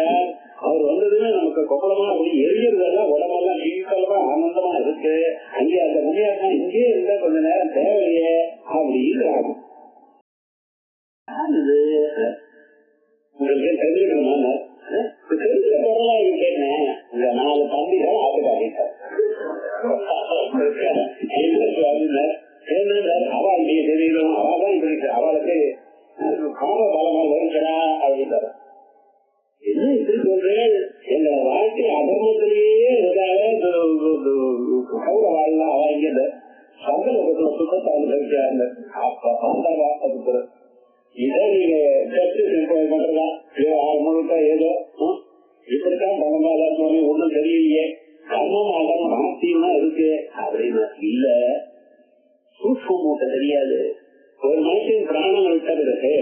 B: அவர் வந்ததுன்னா நமக்கு கொப்பளமா அப்படி எரியறதெல்லாம் உடம்பெல்லாம் சீக்கிரமா ஆனந்தமா இருக்கு. அங்கே அந்த புண்ணியாக்கம் இங்கே இருந்தா கொஞ்ச நேரம் தேவையே அப்படின்னு உங்களுக்கு தெரிஞ்சுக்கணுமா? தெரிஞ்ச பொருளா இருக்கேன்னு இந்த 4 தம்பிகள் ஆட்டுக்காரிட்டார். அவளுடைய தெரியணும், அவதான் இப்படி அவளுக்கு காம பலமா வருகிறா அப்படின்றார். என்ன இப்படி சொல்றேன், எங்க வாழ்க்கை அதர்மத்திலேயே இருந்தாலே கௌரவாள்லாம் அவங்க சங்கல சுத்தத்தால் இருக்கிறாங்க. அப்ப பார்த்தா இதை நீங்க பண்றதா முழுக்க ஏதோ இப்படித்தான் பணமாதான் ஒண்ணும் தெரியலையே, கர்மம் அகம் ஆத்தியமா இருக்கு அப்படின்னு இல்ல. சூட்சம் மூட்டை தெரியாது. ஒரு மனுஷன் பிராணம் விட்ட பிறகு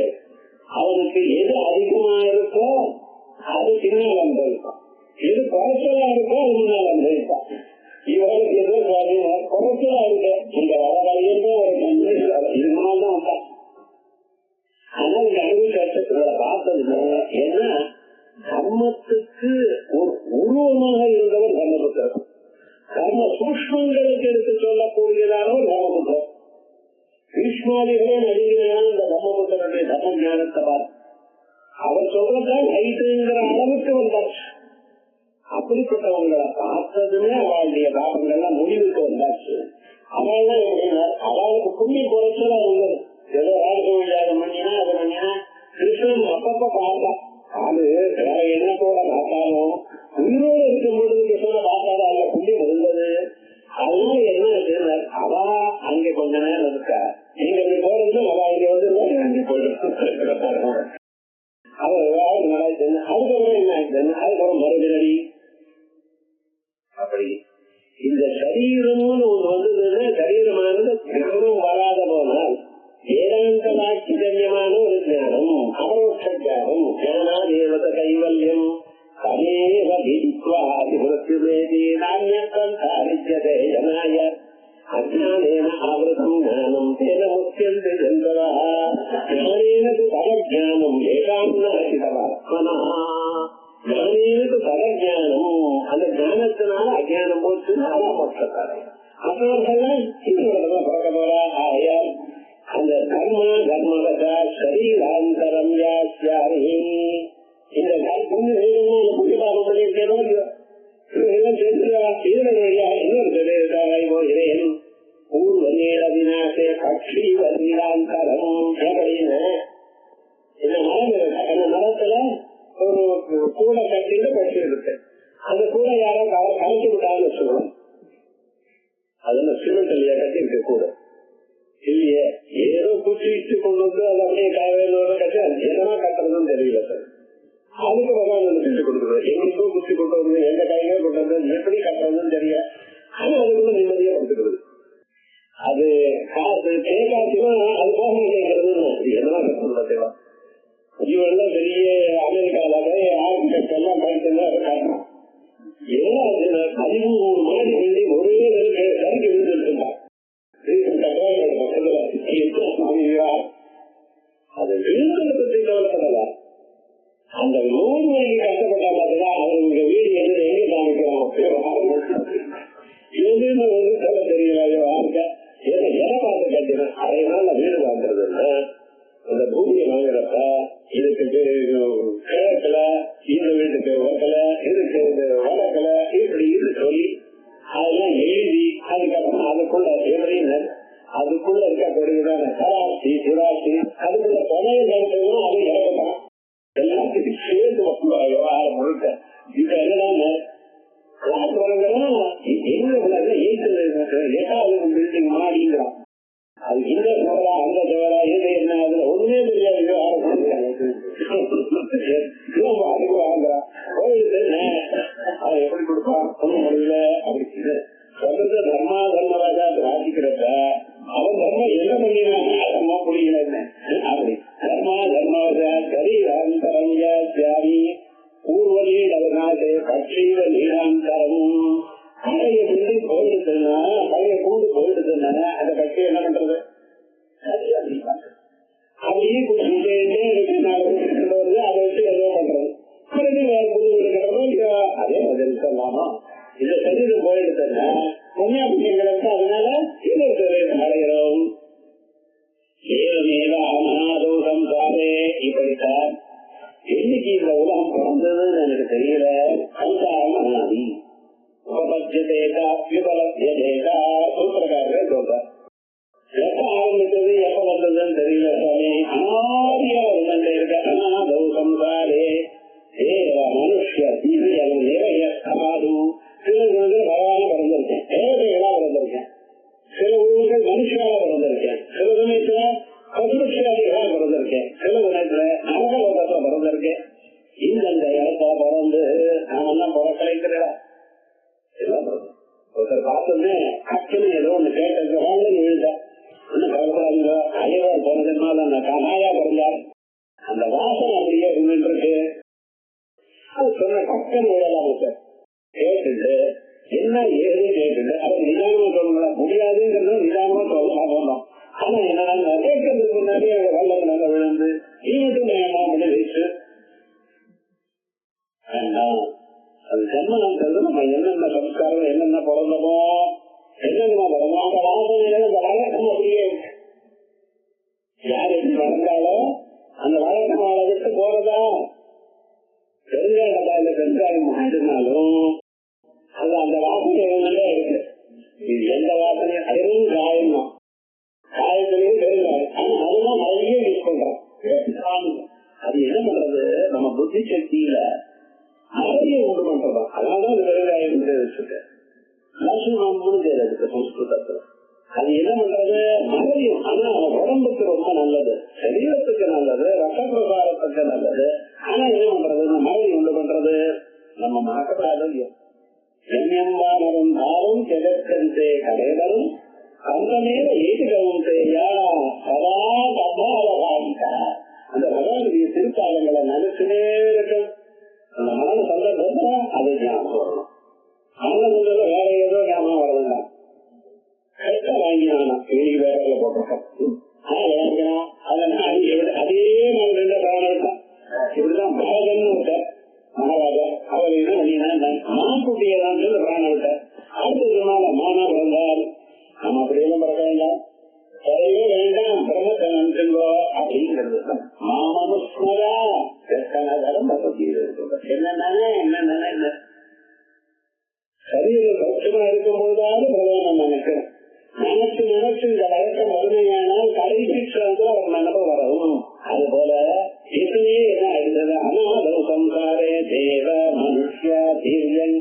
B: அவனுக்கு எது அதிகமா இருக்கோ அது பின்னால் அனுபவிப்பான், எது குறைச்சலா இருக்கோ அது முன்னால் அனுபவிப்பான். இவர்களுக்கு எதோ குறைச்சலா இருக்கு, நீங்க வர வரையும் ஒரு நன்மை இது முன்னால் தான் வந்தான். ஆனா இந்த அனுபவ பார்த்ததுல ஏன்னா கர்மத்துக்கு ஒரு உருவமாக இருந்தவர் தர்மபுத்திரர். கர்ம சூக்ஷ்மங்களுக்கு எடுத்து சொல்லக்கூடியதான ஒரு தர்மபுத்திரர். பீஷ்மாதிகளே நடிகரான இந்த தர்மபுத்திரனுடைய தர்ம ஞானத்தை பார், அவர் சொல்றதான் கைதுங்கிற அளவுக்கு வந்தாச்சு. அப்படிப்பட்டவங்களை பார்த்ததுமே அவளுடைய பாவங்கள்லாம் முடிவுக்கு வந்தாச்சு. அவள்தான் எப்படின்னா அவளுக்கு புண்ணிய குறைச்சலா இருந்தது. ஏதோ ராஜகோவிலாக பண்ணினா அதை பண்ணினா கிருஷ்ணன் அப்பப்ப பார்த்தா, அது வேற எண்ணத்தோட பார்த்தாலும் உயிரோடு இருக்கும் பொழுது கிருஷ்ணனை பார்த்தாலும் அங்க புண்ணியம் இருந்தது. அதனால என்ன இருக்கு, அவா அங்க கொஞ்ச நேரம் இருக்கா, நீங்க இப்படி போறதுல அவா இங்க வந்து அங்கே போயிடும். அவர் நல்லா அதுக்கப்புறம் என்ன ஆயிடுச்சு, அதுக்கப்புறம் மறுபடி அப்படி இந்த சரீரம்னு ஒன்று வந்ததுன்னா சரீரமானது ஞானம் வராத போனால் வேதாந்த வாக்கியமான ஒரு ஞானம், அபரோட்ச ஞானம், ஞானாதேவத கைவல்யம் தமேவ விதித்வாதிபுரத்யுமேதி நான்யப்பந்தாரித்யதே ஜனாய அஜ்ஞானேன ஆவృతం ஞானம் தேன முக்யந்தே ஜந்தவः ஞானேன து பரஜ்ஞானம் ஏகாம் நாசிதவாத்மனா. ஞானேன து பரஜ்ஞானம், அந்த ஞானத்தினால அஜ்ஞானம் போச்சுன்னா மோட்சத்தாரே. மற்றவர்கள்லாம் இன்னொரு பிறக்க போறா. ஆயால் அந்த கர்ம கர்மகதா சரீராந்தரம் யாஸ்யாமி, இந்த புண்ணிய பாபம் பண்ணியிருக்கேனோ எல்லாம் சேர்த்துடா இதன் வழியா இன்னொரு சரீரத்தாராய் போகிறேன். பூர்வ நீள விநாசே பக்ஷி வந்தரம் அப்படின்னு இந்த மரம் இருக்கு. அந்த மரத்துல ஒரு கூடை கட்டிட்டு பட்சி இருக்கு. அந்த கூடை யாரோ கலைச்சு விட்டாங்கன்னு வச்சுக்கணும், அதுல சிமெண்ட் இல்லையா கட்டி இருக்கு கூட இல்லையே, ஏதோ குச்சிட்டு கொண்டு வந்து அதை அப்படியே காவேரியோட கட்டி அது எதனா கட்டுறதுன்னு தெரியல சார். அதுக்கு பகவான் குச்சி கொடுக்குறது, எங்களுக்கோ குச்சி கொண்டு வந்து எந்த கையிலே கொண்டு வந்து எப்படி கட்டுறதுன்னு தெரியல. அது அதுக்குள்ள நிம்மதியா கொடுத்துக்கிறது. அது காசு தேங்காய்ச்சுன்னா அது போக மாட்டேங்கிறது எதனா கட்டுறது தேவா. இவெல்லாம் பெரிய அமெரிக்கால ஆர்கிடெக்ட் எல்லாம் படிச்சுன்னா அதை காட்டணும். ஏன்னா 13 மாடி வேண்டி ஒரே கருக்கி விழுந்துருக்குங்க. பக்கத்துல இதுக்கு வடக்குல இப்படி இது சொல்லி அதெல்லாம் எழுதி அதுக்கப்புறம் அதுக்குள்ள எப்படின்னு அதுக்குள்ள இருக்கக்கூடியதான கராசி சுராசி அதுக்குள்ள துணைய கிடைச்சதுன்னா அது கிடைக்கத்தான் எல்லாத்துக்கும் சேர்ந்து விவகாரம் முழுக்க. இப்ப என்னன்னா கிளாஸ் வழங்கலாம் எட்டாவது பில்டிங் மாடிங்கிறான். அது இந்த சோழா அந்த சோழா இது என்ன அதுல ஒண்ணுமே தெரியாது விவகாரம் வாங்குறான். கோயிலுக்கு அதை எப்படி கொடுப்பான் ஒண்ணும் முடியல அப்படின்னு சொல்றது. தர்மா தர்மராஜா வாசிக்கிறப்ப அவன் தர்மம் என்ன பண்ணினா புரியல அப்படி தர்மா தர்மராஜா சரீராந்தரஞ்சாமி பூர்வலீடவனாதே பட்சீர நீராந்தரம். பழைய பில்டி போயிடுதுன்னா பழைய கூண்டு போயிடுதுன்னா அந்த கட்சி என்ன பண்றது அப்படியே குடிச்சுட்டே இருக்கு. நாலு வருது அதை வச்சு ஏதோ பண்றது அதே பதில் சொல்லாமோ இந்த சரீரம் போயிடுதுன்னா புண்ணிய புண்ணியங்களுக்கு அதனால இன்னொரு அடைகிறோம். ஏதோஷம் சாரே இப்படித்தான் இன்னைக்கு இந்த உலகம் பிறந்ததுன்னு எனக்கு தெரியல. சம்சாரம் அனாதி உபபத்தியதேகா விபலத்தியதேகா சூத்திரக்காரரே சொல்றார். எப்ப ஆரம்பித்தது எப்ப வந்ததுன்னு தெரியல சுவாமி. அனாதியா இருந்துட்டே இருக்க. அனாதோ சம்சாரே மனுஷிய தீவிரம் நிறைய சாது. சில குழுக்கள் பகவான பிறந்திருக்கேன், தேவதைகளா பிறந்திருக்கேன். சில குழுக்கள் மனுஷனாக பிறந்திருக்கேன். சில சமயத்துல பசுமட்சியாதிகளா பிறந்திருக்கேன். சில சமயத்துல நரகலோகத்துல பிறந்திருக்கேன். இந்தந்த இடத்துல பிறந்து நாமெல்லாம் பிறக்கலைக்கிறா ஒருத்தர் பார்த்தோன்னே அச்சனை ஏதோ ஒண்ணு கேட்டது விழுந்தேன். ஒன்னும் கவலைப்படாதீங்க, ஐயவார் போனதுனால நான் கனாயா பிறந்தார். அந்த வாசனை அப்படியே இருந்துருக்கு. அது சொன்ன பக்கம் விழலாம சார் கேட்டுட்டு என்ன ஏது கேட்டுட்டு அவர் நிதானமா சொல்லுங்களா முடியாதுங்கிறது நிதானமா சொல்லலாம். ஆனா என்னன்னா கேட்கறதுக்கு முன்னாடியே வெள்ளம் நல்லா விழுந்து ஈவட்டும் நேரமா பண்ணி வச்சு அது ஜன்மன்றது நம்ம என்னென்ன சம்ஸ்காரம் என்னென்ன பிறந்தமோ என்னென்ன பிறந்தோம் அந்த வாசனையில அந்த வழக்கம் அப்படியே யார் எப்படி வளர்ந்தாலோ அந்த வழக்கம் அவளை விட்டு போறதா. பெருங்காய இல்ல பெருங்காயம் ஆயிடுனாலும் அது அந்த வாசனை என்னென்ன இருக்கு. இது எந்த வாசனையும் பெரும் காயம் தான். காயத்திலேயே பெருங்காயம். ஆனா அதுதான் நிறைய யூஸ் பண்றோம். அது என்ன பண்றது நம்ம புத்தி சக்தியில நிறைய உண்டு பண்றோம். அதனாலதான் அது பெருங்காயம் வச்சிருக்கேன். சம்ஸ்கிருதத்துல அது என்ன பண்றது மறையும். ஆனா உடம்புக்கு ரொம்ப நல்லது, சரீரத்துக்கு நல்லது, ரத்த பிரசாரத்துக்கு நல்லது. ஆனா என்ன பண்றது மழை உண்டு பண்றது நம்ம மறக்கப்படாதையும் எண்ணியம்பானரும் தாரும் ஜெகத்தே கலைகளும் அந்த மேல ஏற்றுக்கவும் செய்யா சதா சபாவகாரிக்கா. அந்த பகவானுடைய திருக்காலங்களை நினைச்சுனே இருக்கும். அந்த மரண சந்தர்ப்பத்துல அது ஞாபகம் வரணும். ஆனந்தத்துல வேற ஏதோ ஞாபகம் வரவேண்டாம். கட்ட வாங்கினானா வெளியே வேற போட்டிருக்கோம். வாங்கினான் அதனால அதே நாள் ரெண்டு காரணம் இப்படிதான் பரதன் விட்டார் மகாராஜா. அவர் என்ன பண்ணினா மான்குட்டியதான் பிராணம் விட்டார். அடுத்ததுனால மானா பிறந்தார். நம்ம அப்படியெல்லாம் பிறக்க வேண்டாம், சரையே வேண்டாம், பிரம்மத்தை நினைச்சுங்கோ அப்படிங்கிறது மாமனுஸ்மரா எத்தனை தரம் பகவதி என்னென்ன என்னென்ன சரீரம் சௌட்சமா இருக்கும்போதாவது பகவான் நினைக்கிறோம். நினைச்சு நினைச்சு இந்த வழக்கம் வறுமையானால் கடைபிடிச்சு அவர் நினைப்பு வரவும். அது போல இதுவே என்ன ஆயிடுறது அனாதோ சம்சாரே தேவ மனுஷியா தீர்யன்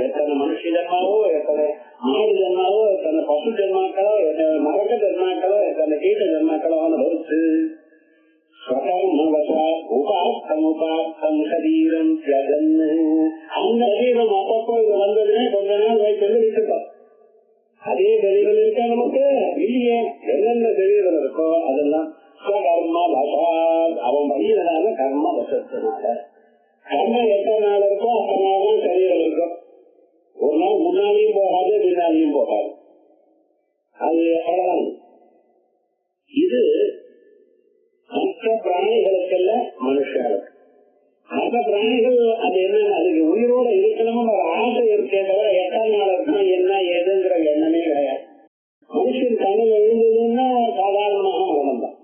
B: எத்தனை மனுஷ ஜன்மாவோ எத்தனை மாடு ஜன்மாவோ எத்தனை பசு ஜன்மாக்களோ எத்தனை மரக்க ஜன்மாக்களோ எத்தனை கீட்ட ஜன்மாக்களோ அனுபவிச்சு சரீரம் அந்த சரீரம் அப்பப்போ இது வந்ததுன்னே கொஞ்ச நாள் வைத்து விட்டுட்டோம். அதே சரீரம் இருக்கா நமக்கு இல்லையே. என்னென்ன சரீரம் இருக்கோ அதெல்லாம் கர்மா வசாத் அவன் வழியினால கர்ம வசத்தினால கர்மம் எத்தனை நாள் இருக்கோ அத்தனை நாள் தான் சரீரம் இருக்கும். ஒரு நாள் முன்னாடியும் போகாது பின்னாடியும் போகாது. அது அவ்வளவுதான். இது மற்ற பிராணிகளுக்கல்ல மனுஷர்களுக்கு. மற்ற பிராணிகள் அது என்னன்னு அதுக்கு உயிரோட இருக்கணும்னு ஒரு ஆசை இருக்கே தவிர எத்தனை நாள் இருக்கணும் என்ன ஏதுங்கிற எண்ணமே கிடையாது. மனுஷன் கண்ணில் எழுந்ததுன்னா சாதாரணமாக மரணம் தான்.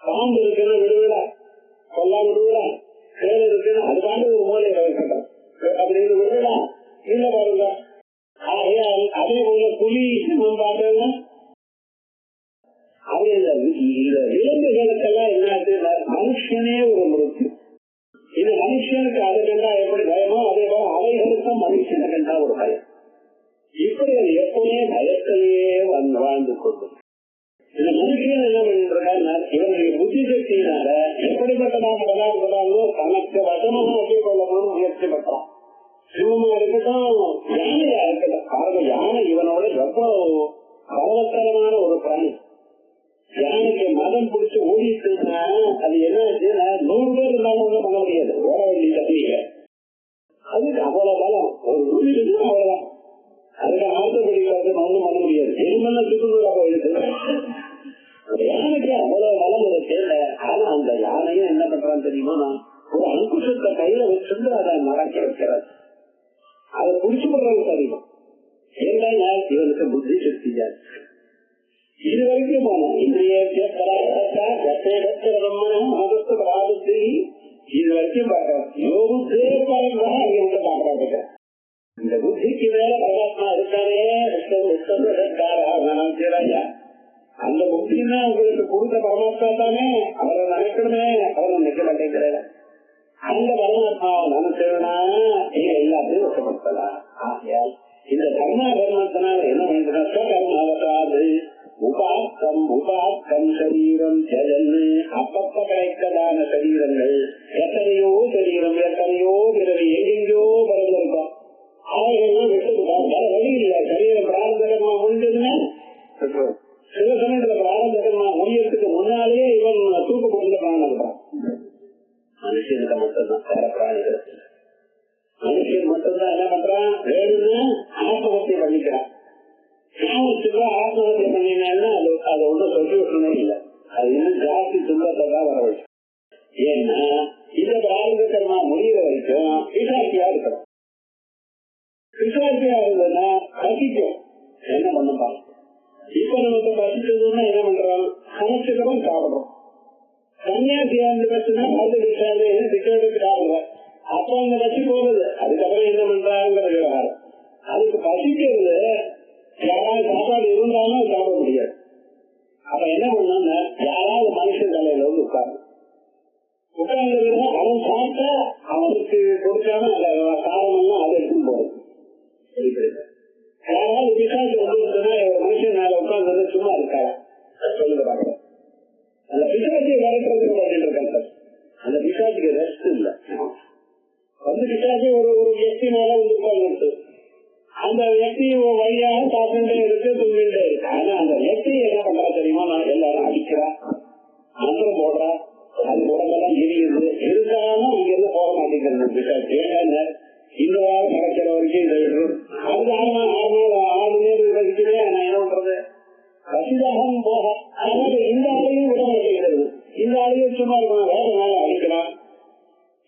B: பாம்பு இருக்குன்னு விடுவிட கொல்லா விடுவிட மனுஷனுக்கு அதை கண்டா எப்படி பயமோ அதே போல அவைகளுக்கும் மனுஷனை கண்டா ஒரு பயம். இப்படி அது எப்பவுமே பயத்திலேயே வாழ்ந்து கொள்ளும். இந்த மனுஷன் என்ன பண்ணிருக்காருன்னா இவருடைய புத்தி சக்தியினால எப்படிப்பட்டதாக பதார்த்தங்களோ தனக்கு வசமாக ஆக்கிக் கொள்ளணும்னு முயற்சி பண்றான். சிவமா இருக்கட்டும், யானையா இருக்கட்டும். காரணம் யானை இவனோட எவ்வளவு பலவத்தரமான ஒரு பிராணி. யானைக்கு மதம் பிடிச்சு ஓடிட்டுன்னா அது என்ன ஆச்சுன்னா 100 பேர் இருந்தாலும் ஒன்றும் பண்ண முடியாது. ஓட வேண்டிய தண்ணியில அதுக்கு அவ்வளவு பலம். ஒரு உயிருக்கு அவ்வளவுதான். அதுக்கு ஆசைப்படுகிறது ஒன்றும் பண்ண முடியாது. எருமெல்லாம் சுற்றுலா போயிடுது. யானைக்கு அவ்வளவு பலம் இருக்கு. ஆனா அந்த யானையும் என்ன பண்றான்னு தெரியுமா, ஒரு அங்குஷத்தை கையில வச்சிருந்து அதை நடக்க வைக்கிறது. அதை புடிச்சு போடுறது தெரியுமா. ஏன்னா இவனுக்கு புத்தி சக்தி ஜாஸ்தி. இது வரைக்கும் போனோம். இன்றைய இது வரைக்கும் பார்க்கலாம். யோகத்தே பாக்குறாங்க. இந்த புத்திக்கு மேல பரமாத்மா இருக்கானே அந்த புத்தின்னா உங்களுக்கு கொடுத்த பரமாத்மா தானே. அவரை நினைக்கணுமே, அவரை நினைக்க மாட்டேங்கிறாரு. அந்த பரமாத்மாவை நினைச்சதுன்னா நீங்க எல்லாத்தையும் ஒட்டப்படுத்தலாம். ஆகையால் இந்த கர்மா கர்மத்தினால என்ன பண்றா கர்மாவதாது உபாக்கம் சரீரம் ஜெகன்னு அப்பப்ப கிடைக்கதான சரீரங்கள் எத்தனையோ சரீரம் எத்தனையோ பிறகு எங்கெங்கோ பிறந்திருக்கும். அவைகள்லாம் விட்டுவிட்டாங்க. வழி இல்லை. சரீரம் பிராரப்த கர்மா முடிஞ்சதுன்னா சில சமயத்துல பிராரப்த கர்மா முடியறதுக்கு முன்னாலேயே இவன் தூக்கு போட்டு பிராணம். மனுஷனுக்கு மட்டும்தான், வேற பிராணிகள் மனுஷன் மட்டும்தான் என்ன பண்றான், வேணும்னா ஆத்மஹத்தியை பண்ணிக்கிறான். ஆத்மஹத்தியை பண்ணினா அது ஒன்றும் சொல்லிவிட்டனே இல்லை. அது இன்னும் ஜாஸ்தி துன்பத்தான் வர வச்சு. ஏன்னா இந்த பிராரப்த கர்மா முடிகிற வரைக்கும் பிசாசியா இருக்கணும். பிசாசியா இருந்ததுன்னா பசிக்கும். என்ன பண்ணப்பாங்க. இப்ப நமக்கு பசிச்சதுன்னா என்ன பண்றோம், சமைச்சதும் சாப்பிடுறோம். சன்னியாசியா இருந்து பச்சுன்னா அது விஷாது திட்டத்துக்கு சாப்பிடுறேன். அப்ப அந்த பசி போகுது. அதுக்கப்புறம் என்ன பண்றாங்கிற விவகாரம். அதுக்கு பசிக்கிறது யாராவது சாப்பாடு இருந்தாலும் சாப்பிட முடியாது. அப்ப என்ன பண்ணா யாராவது மனுஷன் தலையில வந்து உட்கார்ந்து அவன் சாப்பிட்டா அவனுக்கு கொடுக்காம சாதமெல்லாம் அதை எடுத்துன்னு போகுது. யாராவது பிசாசு வந்துருச்சுன்னா ஒரு மனுஷன் மேல உட்கார்ந்து சும்மா இருக்காங்க சொல்லுங்க பாக்கலாம். அந்த பிசாசியை வளர்க்கறதுக்கு பண்ணிட்டு இருக்காங்க. அந்த பிசாசிக்கு ரெஸ்ட் இல்ல. வந்து பிசாசி ஒரு வியக்தி மேல வந்து உட்கார்ந்து அந்த வியக்தி வழியாக சாப்பிட்டுட்டே இருக்கு, தூங்கிட்டே இருக்கு. ஆனா அந்த வியக்தி என்ன பண்றா தெரியுமா, நான் எல்லாரும் அடிக்கிறா, மந்திரம் போடுறா, அது உடம்பெல்லாம் எரியுது. இருந்தாலும் இங்க இருந்து போக மாட்டேங்கிறது பிசாசி. இந்த வாரம் கிடைக்கிற வரைக்கும் இதை விடுறது. அது 6 நேரம் வகிக்கிறே. நான் என்ன பண்றது, ரசிதாகவும் போக. அதனால இந்த ஆளையும் விட மாட்டேங்கிறது. இந்த ஆளையும் சும்மா இருக்கணும், வேற மேல அடிக்கிறான்,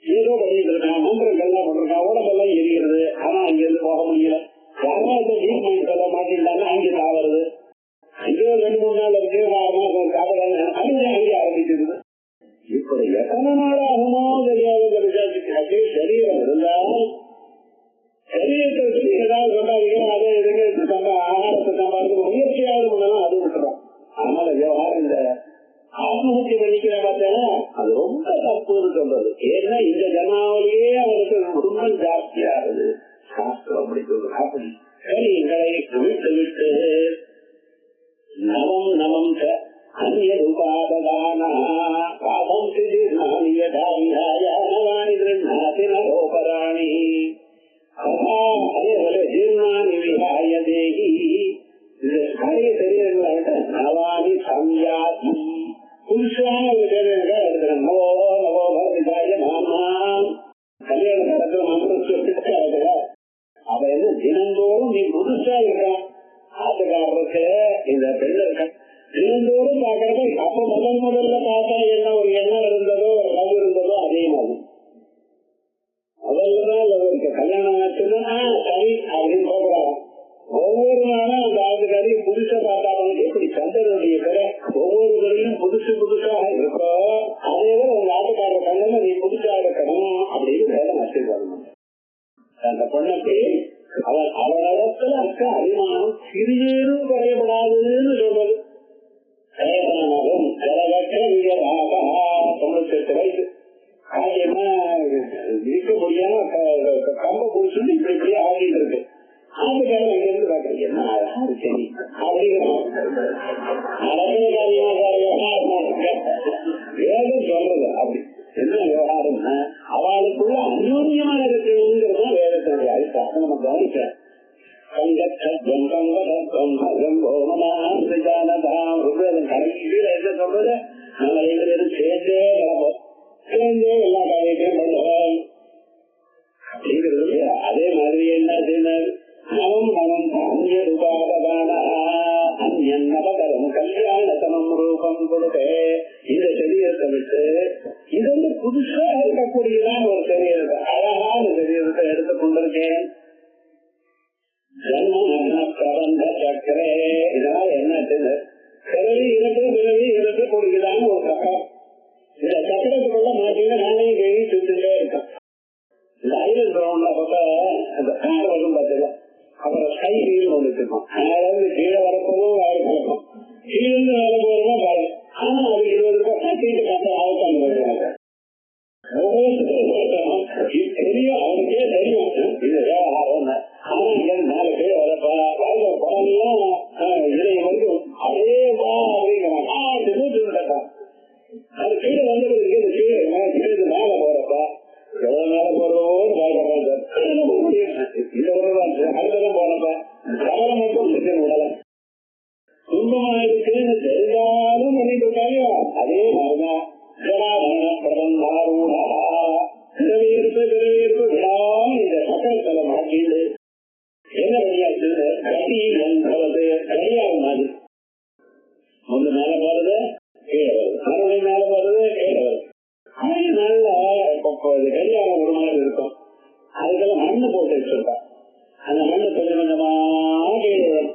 B: ஏதோ பண்ணிட்டு இருக்கான், மந்திரங்கள்லாம் பண்றான், உடம்பெல்லாம் எரிகிறது. ஆனா அங்கிருந்து போக முடியல. யாராவது வீட் மைண்ட் சொல்ல மாட்டேங்கிறாங்க, அங்கே சாவது. அங்கேயோ 2-3 நாள் இருக்கு, 6 மாசம் சாப்பிடாங்க, அதுவே அங்கே ஆரம்பிச்சிருது. இப்படி எத்தனை நாள் ஆகுமோ தெரியாத விசாரிச்சு சரீரம் இருந்தால் சரீரத்தை வச்சு ஏதாவது சொல்லாதீங்க, அதை எதுக்கு ஆகாரத்தை சம்பாதிக்க முயற்சியாவது பண்ணலாம், அது விட்டுறோம். அதனால விவகாரம் இந்த ஆத்மஹத்தியை பண்ணிக்கிற பார்த்தேன்னா அது ரொம்ப தப்புன்னு சொல்றது. ஏன்னா இந்த ஜனாவிலேயே அவருக்கு குடும்பம் ஜாஸ்தியாகுது. சாஸ்திரம் அப்படி சொல்றது. அப்படி சரீரங்களை விட்டு விட்டு நவம் நவம் அந்நியதுபாததானா பாதம் சிதிர்நானியதாரியாயனவாணி அதே போல ஜீர்ணானி விஹாய தேகி இந்த காரிய சரீரங்களாக நவானி சம்யாதி புதுசான ஒரு சரீரங்கள் எடுக்கிறேன். நவோ நவோ பகவிதாய நாமாம் கல்யாண காலத்துல மந்திர அவ என்ன தினந்தோறும் நீ புதுசா இருக்கான். ஆட்டுக்காரருக்கு இந்த பெண்கள் தினந்தோறும் பாக்குறப்ப அப்ப முதல்ல பார்த்தா என்ன ஒரு எண்ணம் இருந்ததோ ஒரு லவ் இருந்ததோ அதே மாதிரி முதல்ல அவருக்கு கல்யாணம் ஆச்சுன்னா சரி அப்படின்னு போகிறாங்க. ஒவ்வொரு நாளும் அந்த ஆட்டுக்காரி புதுசா பார்த்தாங்க. எப்படி சந்திரனுடைய பேரை ஒவ்வொரு முறையும் புதுசு புதுசாக இருக்கோ அதே போல உங்க ஆட்டுக்கார கண்ணு நீ புதுசா இருக்கணும் அப்படின்னு வேலை வச்சிருக்காங்க. அந்த பொண்ணுக்கு அவரிடத்துல அக்க அபிமானம் சிறியேனும் குறையப்படாதுன்னு சொல்றது. 98 வயசு காரியமா கம்ப குடிச்சுட்டு இப்படி இப்படியே ஆகிட்டு இருக்கு. ஆண்டுக்காரன் அங்க இருந்து பாக்க என்ன அழகாரு சரி வேதம் சொல்றது அப்படி என்ன விவகாரம்னா அவளுக்குள்ள அந்யோன்யமா இருக்கணுங்கிறதா வேதத்தினுடைய அடிസ്ഥാനം. நம்ம கவனிக்கிறேன். கடைசியில் என்ன சொல்றது, நம்ம ரெண்டு பேரும் சேர்ந்தே கிடப்போம், சேர்ந்தே எல்லா காரியத்தையும் பண்ணுவோம் அப்படிங்கிறது. அதே மாதிரி என்ன செய்யணும், நவம் நவம் அந்யன் நவகரம் கல்யாணத்தனம் ரூபம் கொடுத்து இந்த சரீரத்தை விட்டு இது வந்து புதுசா இருக்கக்கூடியதான் ஒரு சரீரத்தை, அழகான சரீரத்தை எடுத்துக் கொண்டிருக்கேன். பிரபந்த சக்கரே இதெல்லாம் என்ன பிறவி இறப்பு கொடுக்கிறான்னு ஒரு சக்கரம். இந்த சக்கரத்துக்குள்ள மாட்டீங்கன்னா நாளையும் கேள்வி சுத்திட்டே இருக்கேன். இந்த ஐலண்ட் கிரவுண்ட்ல அப்ப அந்த கார் வரும் பார்த்தீங்களா, அப்புறம் ஸ்கை வீல் ஒன்று இருக்கும். அதாவது கீழே வரப்போதும் வேலை கிடக்கும், கீழே வேலை போறதும் வேலை. ஆனா அது 20 ரூபாய் கட்டிட்டு கட்ட ஆவத்தான் போயிருக்காங்க. தெரியும், அவனுக்கே தெரியும் இது விவகாரம். ஆனா இங்க 4 பேர் வரப்பா படம்லாம் இணைய வரைக்கும் அதே வா அப்படிங்கிறான். அது கீழே வந்தது கீழே மேல போறப்பா எவ்வளவு மேல போறதோன்னு பயப்படுறான் சார். இந்த அடுத்ததான் போனப்ப கவலை மட்டும் விடல, துன்பமா இருக்குன்னு தெரிஞ்சாலும் பண்ணிட்டு இருக்காங்க. அதே மாதிரிதான் பிறவியிருப்பு விடாம இந்த சக்கரத்துல மாட்டிட்டு என்ன வழியாச்சு கடியாறு மாதிரி ஒண்ணு மேல போறது கீழே வருது, மறுபடியும் மேல போறது கீழே வருது. நல்ல கடியாரம் ஒரு மாதிரி இருக்கும். அதுக்கெல்லாம் மண்ணு போட்டு வச்சிருக்கா. அந்த மண்ணு கொஞ்சம் கொஞ்சமா கீழே வரும்.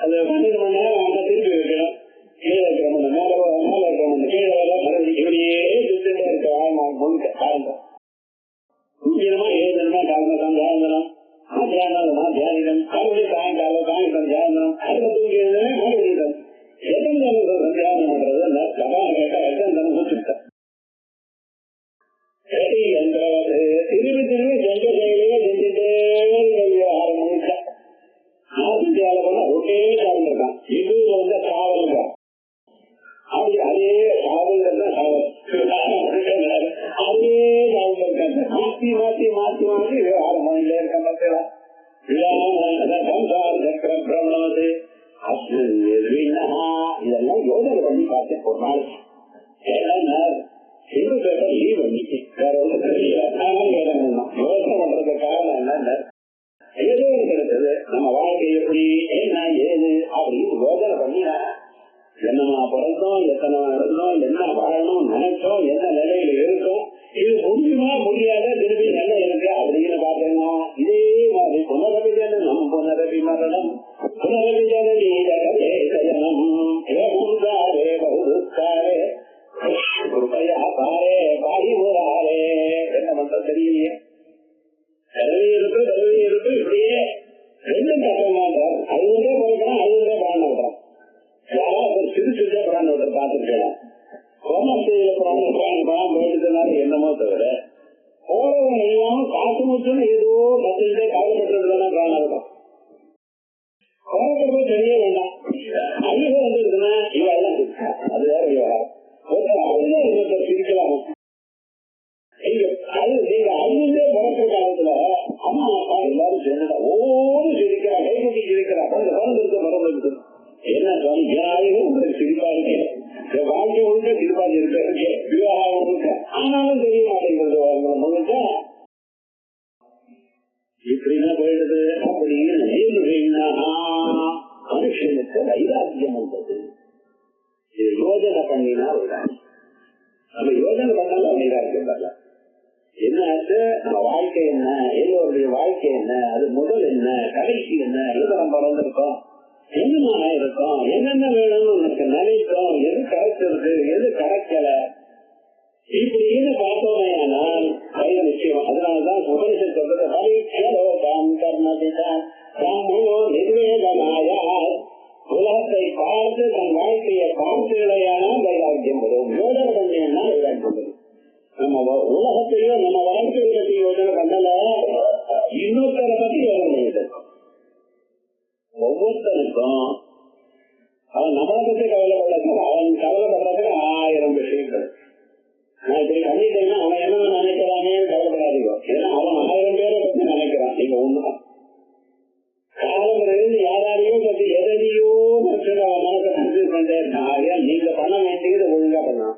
B: அது 12 மணி நேரம் அங்க திருப்பி வைக்கணும். கீழே இருக்கிற மண்ணு மேல இருக்கிற மண்ணு கீழே வர மறுபடியும் இப்படியே சுத்திட்டே இருக்க முழுக்க ஆரம்பம். முக்கியமா ஏழுமா காலத்தான் தியானம், மத்தியானம் தியானிடம், மறுபடியும் சாயங்காலம் தியானம், அதுல தூங்கி மறுபடியும் எத்தனை தனம் தியானம் பண்றது கதான கேட்டா எத்தனை தனம் கூப்பிட்டேன். திரும்பி திரும்பி செஞ்ச செயலையே செஞ்சுட்டே விவகாரம் முழுக்க ஆதித்யால போனா ஒரே காலம் இருக்கான். இது வந்து காவல் தான். அப்படி அதே காவல் தான் காவல், அதே காவல் இருக்காங்க. மாத்தி மாத்தி மாத்தி மாத்தி விவகாரம் பண்ணிட்டே இருக்க பார்த்தா சக்கரம் பிரபலவது இதெல்லாம் யோசனை பண்ணி பார்த்தேன் ஒரு நாள். ஏன்னா சிந்து பேப்பர் லீவ் பண்ணிச்சு, வேற ஒன்றும் தெரியல. யோசனை பண்றது காரணம் என்னன்னா ஏதோ கிடைச்சது நம்ம வாழ்க்கை எப்படி என்ன ஏது அப்படின்னு யோசனை பண்ணினா என்னமா பிறந்தோம், எத்தனை இருந்தோம், என்ன வாழணும் நினைச்சோம், என்ன நிலையில இருக்கும், இது முடியுமா முடியாத திருப்பி என்ன இருக்கு அப்படின்னு பாத்தீங்கன்னா இதே மாதிரி புனரபி ஜனனம் புனரபி மரணம் புனரபி ஜனனீரே சயனம் ஏகாரே பகுதுக்காரே கிருபையா பாரே பாரி ஊராரே. என்ன பண்ற தெரியலையே, கருவி இருக்கு இப்படியே ரெண்டும் கட்ட மாட்டார். அதுவே போய்க்கலாம், அதுவே பிராணம் விடுறான். யாராவது சிறு சிறுதா பிராணம் விட்டு பார்த்துருக்கலாம். கோமத்தையில பிராணம் போயிடுறதுனால என்னமோ தவிர போறவங்க இல்லாம காசு முச்சுன்னு ஏதோ கத்துக்கிட்டே கவலைப்பட்டுறதுனா பிராணம் விடும். கோபப்படுறது தெரிய வேண்டாம். அழுக வந்துருக்குன்னா இவெல்லாம் அது வேற விவகாரம். அதுதான் இன்னொருத்தர் சிரிக்கலாம். நீங்க அழுந்தே பிறக்கிற காலத்துல அம்மா அப்பா எல்லாரும் சேர்ந்துட்டா ஓடு சிரிக்கிறா, கைகுட்டி சிரிக்கிறா, கொஞ்சம் பிறந்திருக்கு பிறந்திருக்கு. என்ன சுவாமி உங்களுக்கு சிரிப்பா இருக்கு, வாழ்க்கை முழுக்க சிரிப்பா இருக்கு, விவகாரம் முழுக்க. ஆனாலும் தெரிய மாட்டேங்கிறது முழுக்க இப்படிதான் போயிடுது. அப்படின்னு மனுஷனுக்கு வைராக்கியம் வந்தது. இது யோஜனை பண்ணினா வைராக்கியம். நம்ம யோஜனை பண்ணாலும் வைராக்கியம் வரல. என்ன ஆச்சு, நம்ம வாழ்க்கை என்ன, எல்லோருடைய வாழ்க்கை என்ன, அது முதல் என்ன, கடைசி என்ன, எது நம்ம பிறந்திருக்கோம், என்னமான இருக்கோம், என்னென்ன வேணும்னு உனக்கு நினைத்தோம், எது கிடைச்சிருக்கு எது கிடைக்கல இப்படின்னு பார்த்தோமே. ஆனால் வயது நிச்சயம். அதனாலதான் உபனிஷத் சொல்றது பரீட்சலோகம் கர்மதிதான் நிர்வேதனாயா. உலகத்தை பார்த்து தன் வாழ்க்கையை பார்த்துடையானால் வைராக்கியம் வரும். யோஜனை பண்ணா வைராக்கியம் வரும். நம்ம உலகத்தையோ நம்ம வாழ்க்கையை பற்றி யோஜனை பண்ணல, ஒண்ணுதான். காலங்களில் யாரையோ பத்தி எதையோ மனசை கன்ஃபியூஸ் பண்ணிட்டே இருக்கான். ஆகையா நீங்க பண்ண வேண்டியது ஒழுங்கா பண்ணலாம்.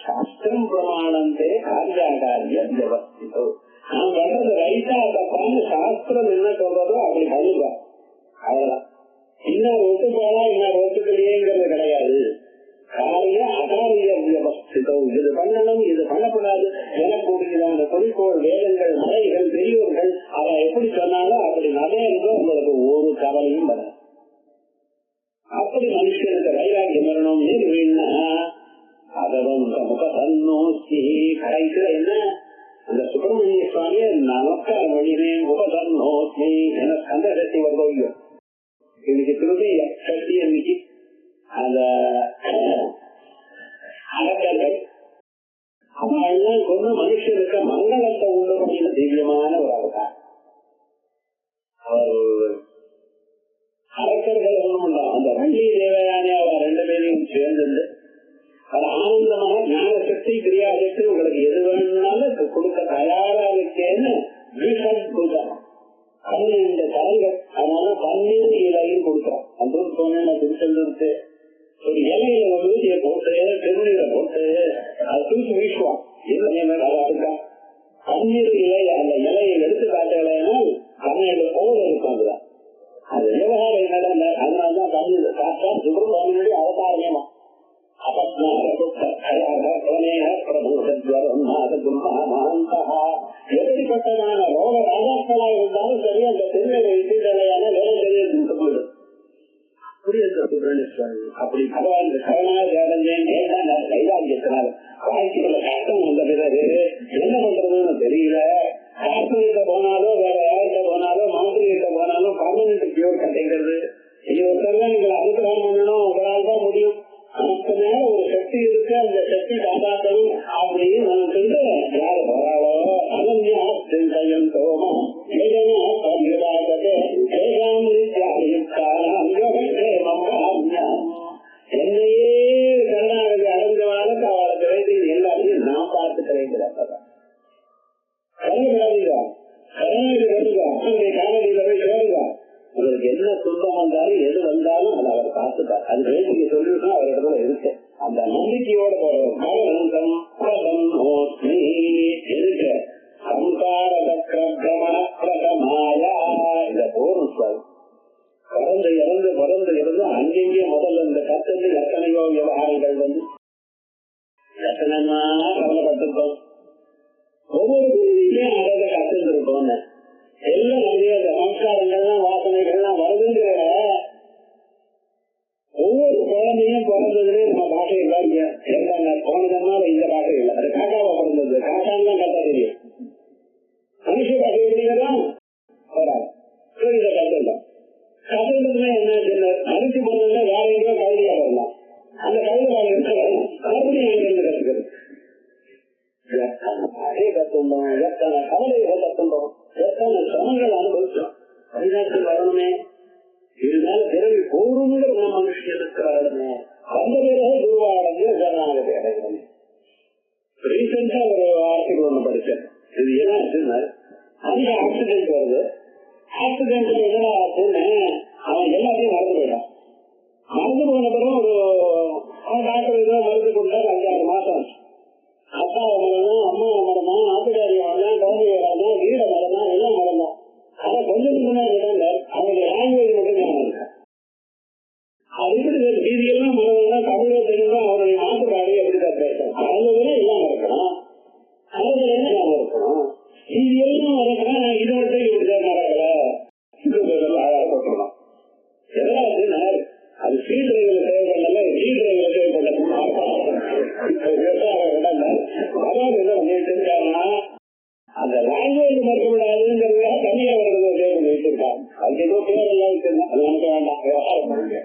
B: சாஸ்திரம் பிரமாணந்தே காரியாகாரிய வியவஸ்திதோ. நான் பண்றது ரைட்டா தப்பான்னு சாஸ்திரம் என்ன சொல்றதோ அப்படி பண்ணுவா. அவ்வளவுதான். இன்னொரு ஒத்துப்பாளா இன்னொரு ஒத்துக்கலையேங்கிறது கிடையாது. காரிய அகாரிய வியவஸ்திதோ. இது பண்ணணும், இது பண்ணக்கூடாது எனக்கூடியதான குறிக்கோள் வேதங்கள், மலைகள், பெரியோர்கள் அவ எப்படி சொன்னாலும் அப்படி நடந்தோ உங்களுக்கு ஒரு கவலையும் வர. அப்படி மனுஷனுக்கு வைராக்கியம் வரணும். நீர்வீழ்னா அதவன் முகதன்னோஸ்தி. கடைசியில என்ன, அந்த சுப்பிரமணிய சுவாமியை நமக்கார மொழியினேன் உபதன்னோஸ்தி என அந்த சக்தி வருவோம். இன்னைக்கு திரும்பி சக்தி இன்னைக்கு அந்த அரக்கர்கள் அவெல்லாம் கொண்டு மனுஷனுக்கு மங்களத்தை உண்டு பண்ணின திவ்யமான ஒரு அவதார். அவர் அரக்கர்கள் ஒண்ணுண்டா அந்த வள்ளி தேவையான அவர் 2 பேரையும் சேர்ந்து அது ஆனந்தமாக ஞான சக்தி கிரியாசக்தி உங்களுக்கு எது வேணும்னாலும் கொடுக்க தயாரா இருக்கேன்னு 12 தரங்கள். அதனால 12 இலையும் கொடுக்குறோம். அந்த சொன்ன திருச்செந்தூருக்கு ஒரு இலையில ஒரு ஊதியை போட்டு திருநீரை போட்டு அது தூக்கி வீசுவான். அதுக்கா 12 இலை அந்த இலையை எடுத்து காட்டலைனால் 12 போல இருக்கும். அதுதான் அது விவகாரம் நடந்த. அதனாலதான் 12 காட்டா சுப்பிரமணியனுடைய அவதாரமேமா. எப்படிப்பட்டதான ரோக ராஜாக்களா இருந்தாலும் சரி அந்த திருநெல்லை இசையான வேலை தெரிவித்து போயிடும். அப்படி பகவான் சரணாக அடைஞ்சேன் கைதாக்கியத்தினால் வாழ்க்கையில கஷ்டம் வந்த பிறகு என்ன பண்றதுன்னு தெரியல. டாக்டர்கிட்ட போனாலோ வேற யார்கிட்ட போனாலோ மாந்திரிகிட்ட போனாலும் பர்மனன்ட் கியூர் கட்டைங்கிறது. இது ஒருத்தர் தான் நீங்கள் அனுகிரகம் பண்ணணும், உங்களால் தான் முடியும். நமக்கு மேல ஒரு சக்தி இருக்கு, அந்த சக்தி காப்பாற்றணும் அப்படின்னு நான் சொல்லிட்டு யாரு போறாளோ அனன்யா சிந்தையும் தோமா என்னையே கருணாநிதி அடைஞ்சவாளுக்கு அவளுக்கு வேண்டியது எல்லாத்தையும் நான் பார்த்துக்கிறேன். கருணாநிதி வருங்க, அவனுடைய காணொலியில போய் சேருங்க. உங்களுக்கு என்ன துன்பம் வந்தாலும் எது வந்தாலும் அதை அவர் பார்த்துப்பார். அது வேண்டிய சொல்லிவிட்டா அவர் இடத்துல இருக்கு. அந்த நம்பிக்கையோட போறோம். இருக்கு சம்சார சக்கரமாயா இந்த போரும் பிறந்து இறந்து பிறந்து இறந்து அங்கெங்கே முதல்ல இந்த கத்தந்து எத்தனையோ விவகாரங்கள் வந்து எத்தனைமா கவலைப்பட்டிருக்கோம். ஒவ்வொரு குருவிலையும் அதை கத்துருக்கோம். எல்லாம் நிறைய சம்ஸ்காரங்கள்லாம் வாசனைகள்லாம் வருதுங்கிற ஒவ்வொரு குழந்தையும் பிறந்ததுலேயே நம்ம பாஷை இல்லாங்க. போனதுனால இந்த பாஷை இல்லை. அது காக்காவா பிறந்தது, காக்கான்னு தான் கத்தா தெரியும். மனுஷ பாஷை எப்படிங்கிறதான் வராது. இதை கத்துடலாம். கத்துறதுன்னா என்ன அரிசி போனதுல வேற எங்கேயோ கவிதையா வரலாம். அந்த கவிதை மறுபடியும் எங்கிருந்து கத்துக்கிறது அதே கத்துண்டோம். எத்தனை கவலைகள் கத்துண்டோம், எத்தனை சிரமங்கள் அனுபவிச்சோம். பதினாட்கள் வரணுமே, இதனால பிறகு போருங்கிற நம்ம மனுஷனுக்கு வரணுமே. அந்த பிறகு குருவாடங்க ஜனநாயகத்தை அடைகிறோம். ரீசெண்டா ஒரு ஆர்டிகல் ஒண்ணு படிச்சேன். இது என்ன ஆச்சுன்னா, அதிக ஆக்சிடென்ட் வருது. ஆக்சிடென்ட் என்னடா ஆச்சுன்னு அவன் எல்லாத்தையும் மறந்து போயிட்டான். மறந்து போன பிறகு ஒரு டாக்டர் ஏதோ மருந்து கொடுத்தாரு. 5-6 மாசம் அப்பாவை மறந்தான், அம்மாவை மறந்தான், ஆட்டுக்காரியை மறந்தான், குழந்தைய மறந்தான், வீடை மறந்தான், எல்லாம் மறந்தான். அதை கொஞ்சம் முன்னாடி அவனுடைய லாங்குவேஜ் மட்டும் ஞாபகம் இருக்கு. அதுக்கு மீதியெல்லாம் மறந்தா தமிழோ தெலுங்கோ அவருடைய நாட்டுக்காரி எப்படிதான் பேசணும். அவங்களே எல்லாம் மறக்கணும், அவங்களே ஞாபகம் இருக்கணும். மீதியெல்லாம் மறக்கணும். நான் இதை மட்டும் இப்படிதான் மறக்கல போட்டுருணும். எதாச்சுன்னா அது ஸ்பீட் டிரைவர் தேவைப்படல, ஸ்பீட் டிரைவர் தேவைப்படல. தெரிஞ்சாங்கன்னா அந்த லாங்குவேஜ் மறுக்க விடாதுங்கிறத தனியா வருது வச்சிருக்காங்க. அது ஏதோ பேரெல்லாம் வச்சிருந்தா அது நமக்கு வேண்டாம், விவகாரம் பண்ணுங்க.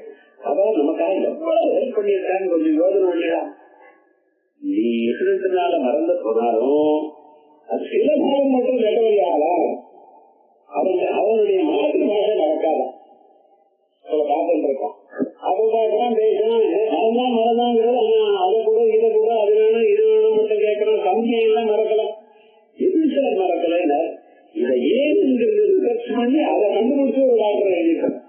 B: அதான் நமக்காக எவ்வளவு ஹெல்ப் பண்ணியிருக்காங்க கொஞ்சம் யோசனை பண்ணிடலாம். நீ இருக்கிறதுனால மறந்து போனாலும் அது சில காலம் மட்டும் ரெக்கவரி ஆகலாம். அவனுடைய மாற்று பாஷை நடக்காதான் பார்த்துட்டு இருக்கோம். அதை பார்க்கலாம், பேசணும், அதுதான் மறந்தாங்கிறது. அதை கூட இதை கூட அது வேணும் இது வேணும் மட்டும் கேட்கணும். கம்மியெல்லாம் மறக்கல, எது சார் மறக்கல. இதை ஏன் ரிசர்ச் பண்ணி அதை கண்டுபிடிச்சு ஒரு டாக்டர் எழுதியிருக்காங்க.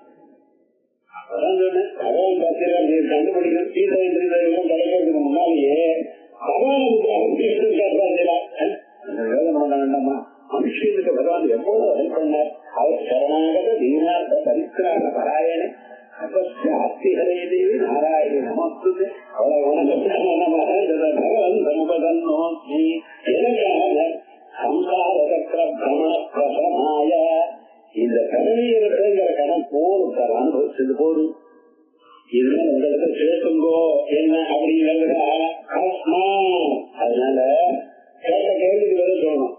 B: அதான் சொன்னேன், பகவான் பார்த்து நீ கண்டுபிடிக்கணும் சீதா எல்லாம் கிடைக்கிறதுக்கு முன்னாலேயே பகவான் யோகம் பண்ண வேண்டாமா? மனுஷனுக்கு பகவான் எவ்வளவு ஹெல்ப் பண்ணார். அவர் சரணாகத தீனார்த்த பரித்ராக பராயண அபஸ்யாஸ்திஹரே தேவி நாராயணி நமஸ்துதே. அவளை பகவான் சம்பதன் நோக்கி எனக்காக சம்சார சக்கர பிரமண பிரசமாய இந்த கருணைங்கிற கடன் போரும் சார் அனுபவிச்சது போதும். இதுதான் உங்களுக்கு சேர்த்துங்கோ என்ன அப்படிங்கிறத. அதனால கேட்ட கேள்விக்கு வர சொல்லணும்.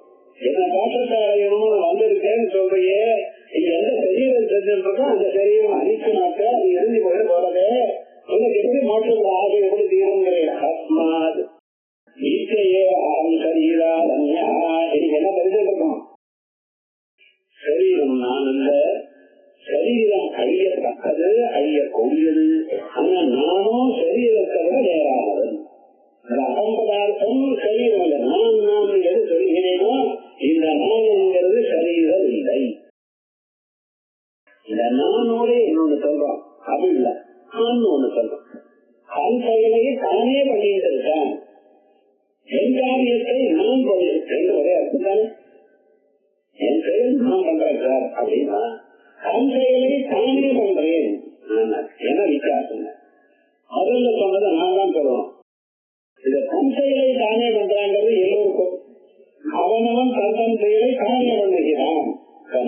B: என்ன பாசத்தை அடையணும்னு வந்திருக்கேன்னு சொல்றியே, இது எந்த சரீரம் செஞ்சிருக்கோ அந்த சரீரம் அழிச்சுனாக்க அது இறுதி போய் போறதே உனக்கு எப்படி மோட்டர் ஆகை எப்படி தீருங்கிறேன். அஸ்மாத் ஈச்சையே ஆரம் சரீரா ரம்யா. எனக்கு என்ன தெரிஞ்சிருக்கணும்? சரீரம் நான் அல்ல, சரீரம் அழியத்தக்கது அழியக்கூடியது. ஆனா நானும் சரீரத்தை விட நேரானவன். அகம் பதார்த்தம் சரீரம் இல்லை. நான் எது சொல்கிறேனோ இந்த நான்ங்கிறது சரீரம் இல்லை. இந்த நானோட இன்னொன்னு சொல்றோம், அது இல்ல நான் ஒண்ணு சொல்றோம். தன் செயலையே தானே பண்ணிட்டு இருக்கேன். என் காரியத்தை நான் பண்ணிருக்கேன் ஒரே அர்த்தம் தானே. என் செயல் நான் பண்றேன் சார் அப்படின்னா தன் செயலை தானே பண்றேன் என்ன வித்தியாசம்? முதல்ல சொன்னதை நான் தான் சொல்லணும். இந்த தன் செயலை தானே பண்றாங்கிறது எல்லோருக்கும். அவனவன் தன் செயலை தானே பண்ணுகிறான்.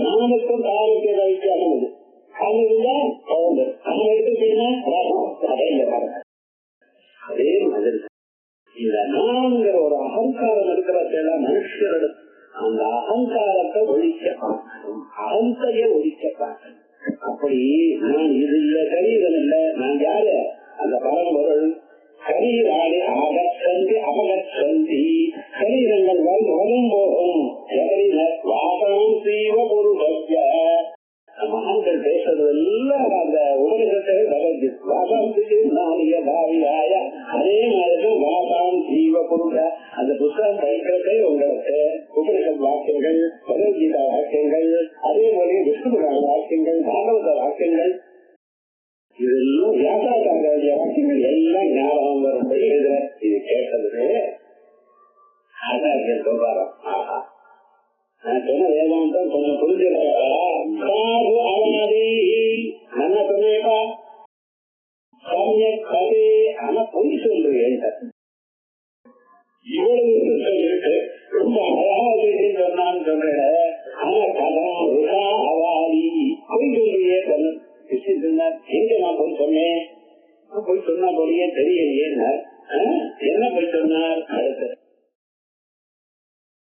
B: நானுக்கும் தாருக்கு வித்தியாசம். அது இருந்தா அவன் எடுத்துட்டீங்கன்னா அதே மாதிரி இந்த நான்கிற ஒரு அகங்காரம் இருக்கிற மனுஷரோட அந்த அகங்காரத்தை ஒழிக்க பார்க்கணும், அகந்தைய ஒழிக்க பார்க்கணும். அப்படி நான் இது இல்ல சரீரம் இல்ல, நான் யாரு? அந்த பரம்பொருள். சரீராடி அகச்சந்தி அபகச்சந்தி, சரீரங்கள் வரும் போகும். வாசனம் சீவ ஒரு மகான்கள் பேசுறது எல்லாம் அந்த உபநிஷத்துகள் பகவத்கீதை. வாசாம் பாவியாய அதே மாதிரிதான் வாசாம் ஜீவ புருஷ. அந்த புத்தகம் படிக்கிறதே உங்களுக்கு உபநிஷத் வாக்கியங்கள், பகவத்கீதா வாக்கியங்கள், அதே மாதிரி விஷ்ணு புராண வாக்கியங்கள், பாகவத வாக்கியங்கள், இதெல்லாம் வியாசாச்சாரிய வாக்கியங்கள் எல்லாம் ஞாபகம் வரும்படி எழுதுற. இது கேட்டது ஆச்சாரியர் சொல்றாரா? ஆஹா, நான் சொன்ன வேதாந்தம் கொஞ்சம் புரிஞ்சுக்கிறா? நல்லா சொன்னேப்பா, கதை. ஆனா பொய் சொல்றேன். இவ்வளவு சொல்லிட்டு ரொம்ப அழகா சொன்னான்னு சொல்றேன். ஆனா கதா அவாதி பொய் சொல்றியே சொன்ன எங்க நான் போய் சொன்னேன்? போய் சொன்னா போலியே தெரியலையே.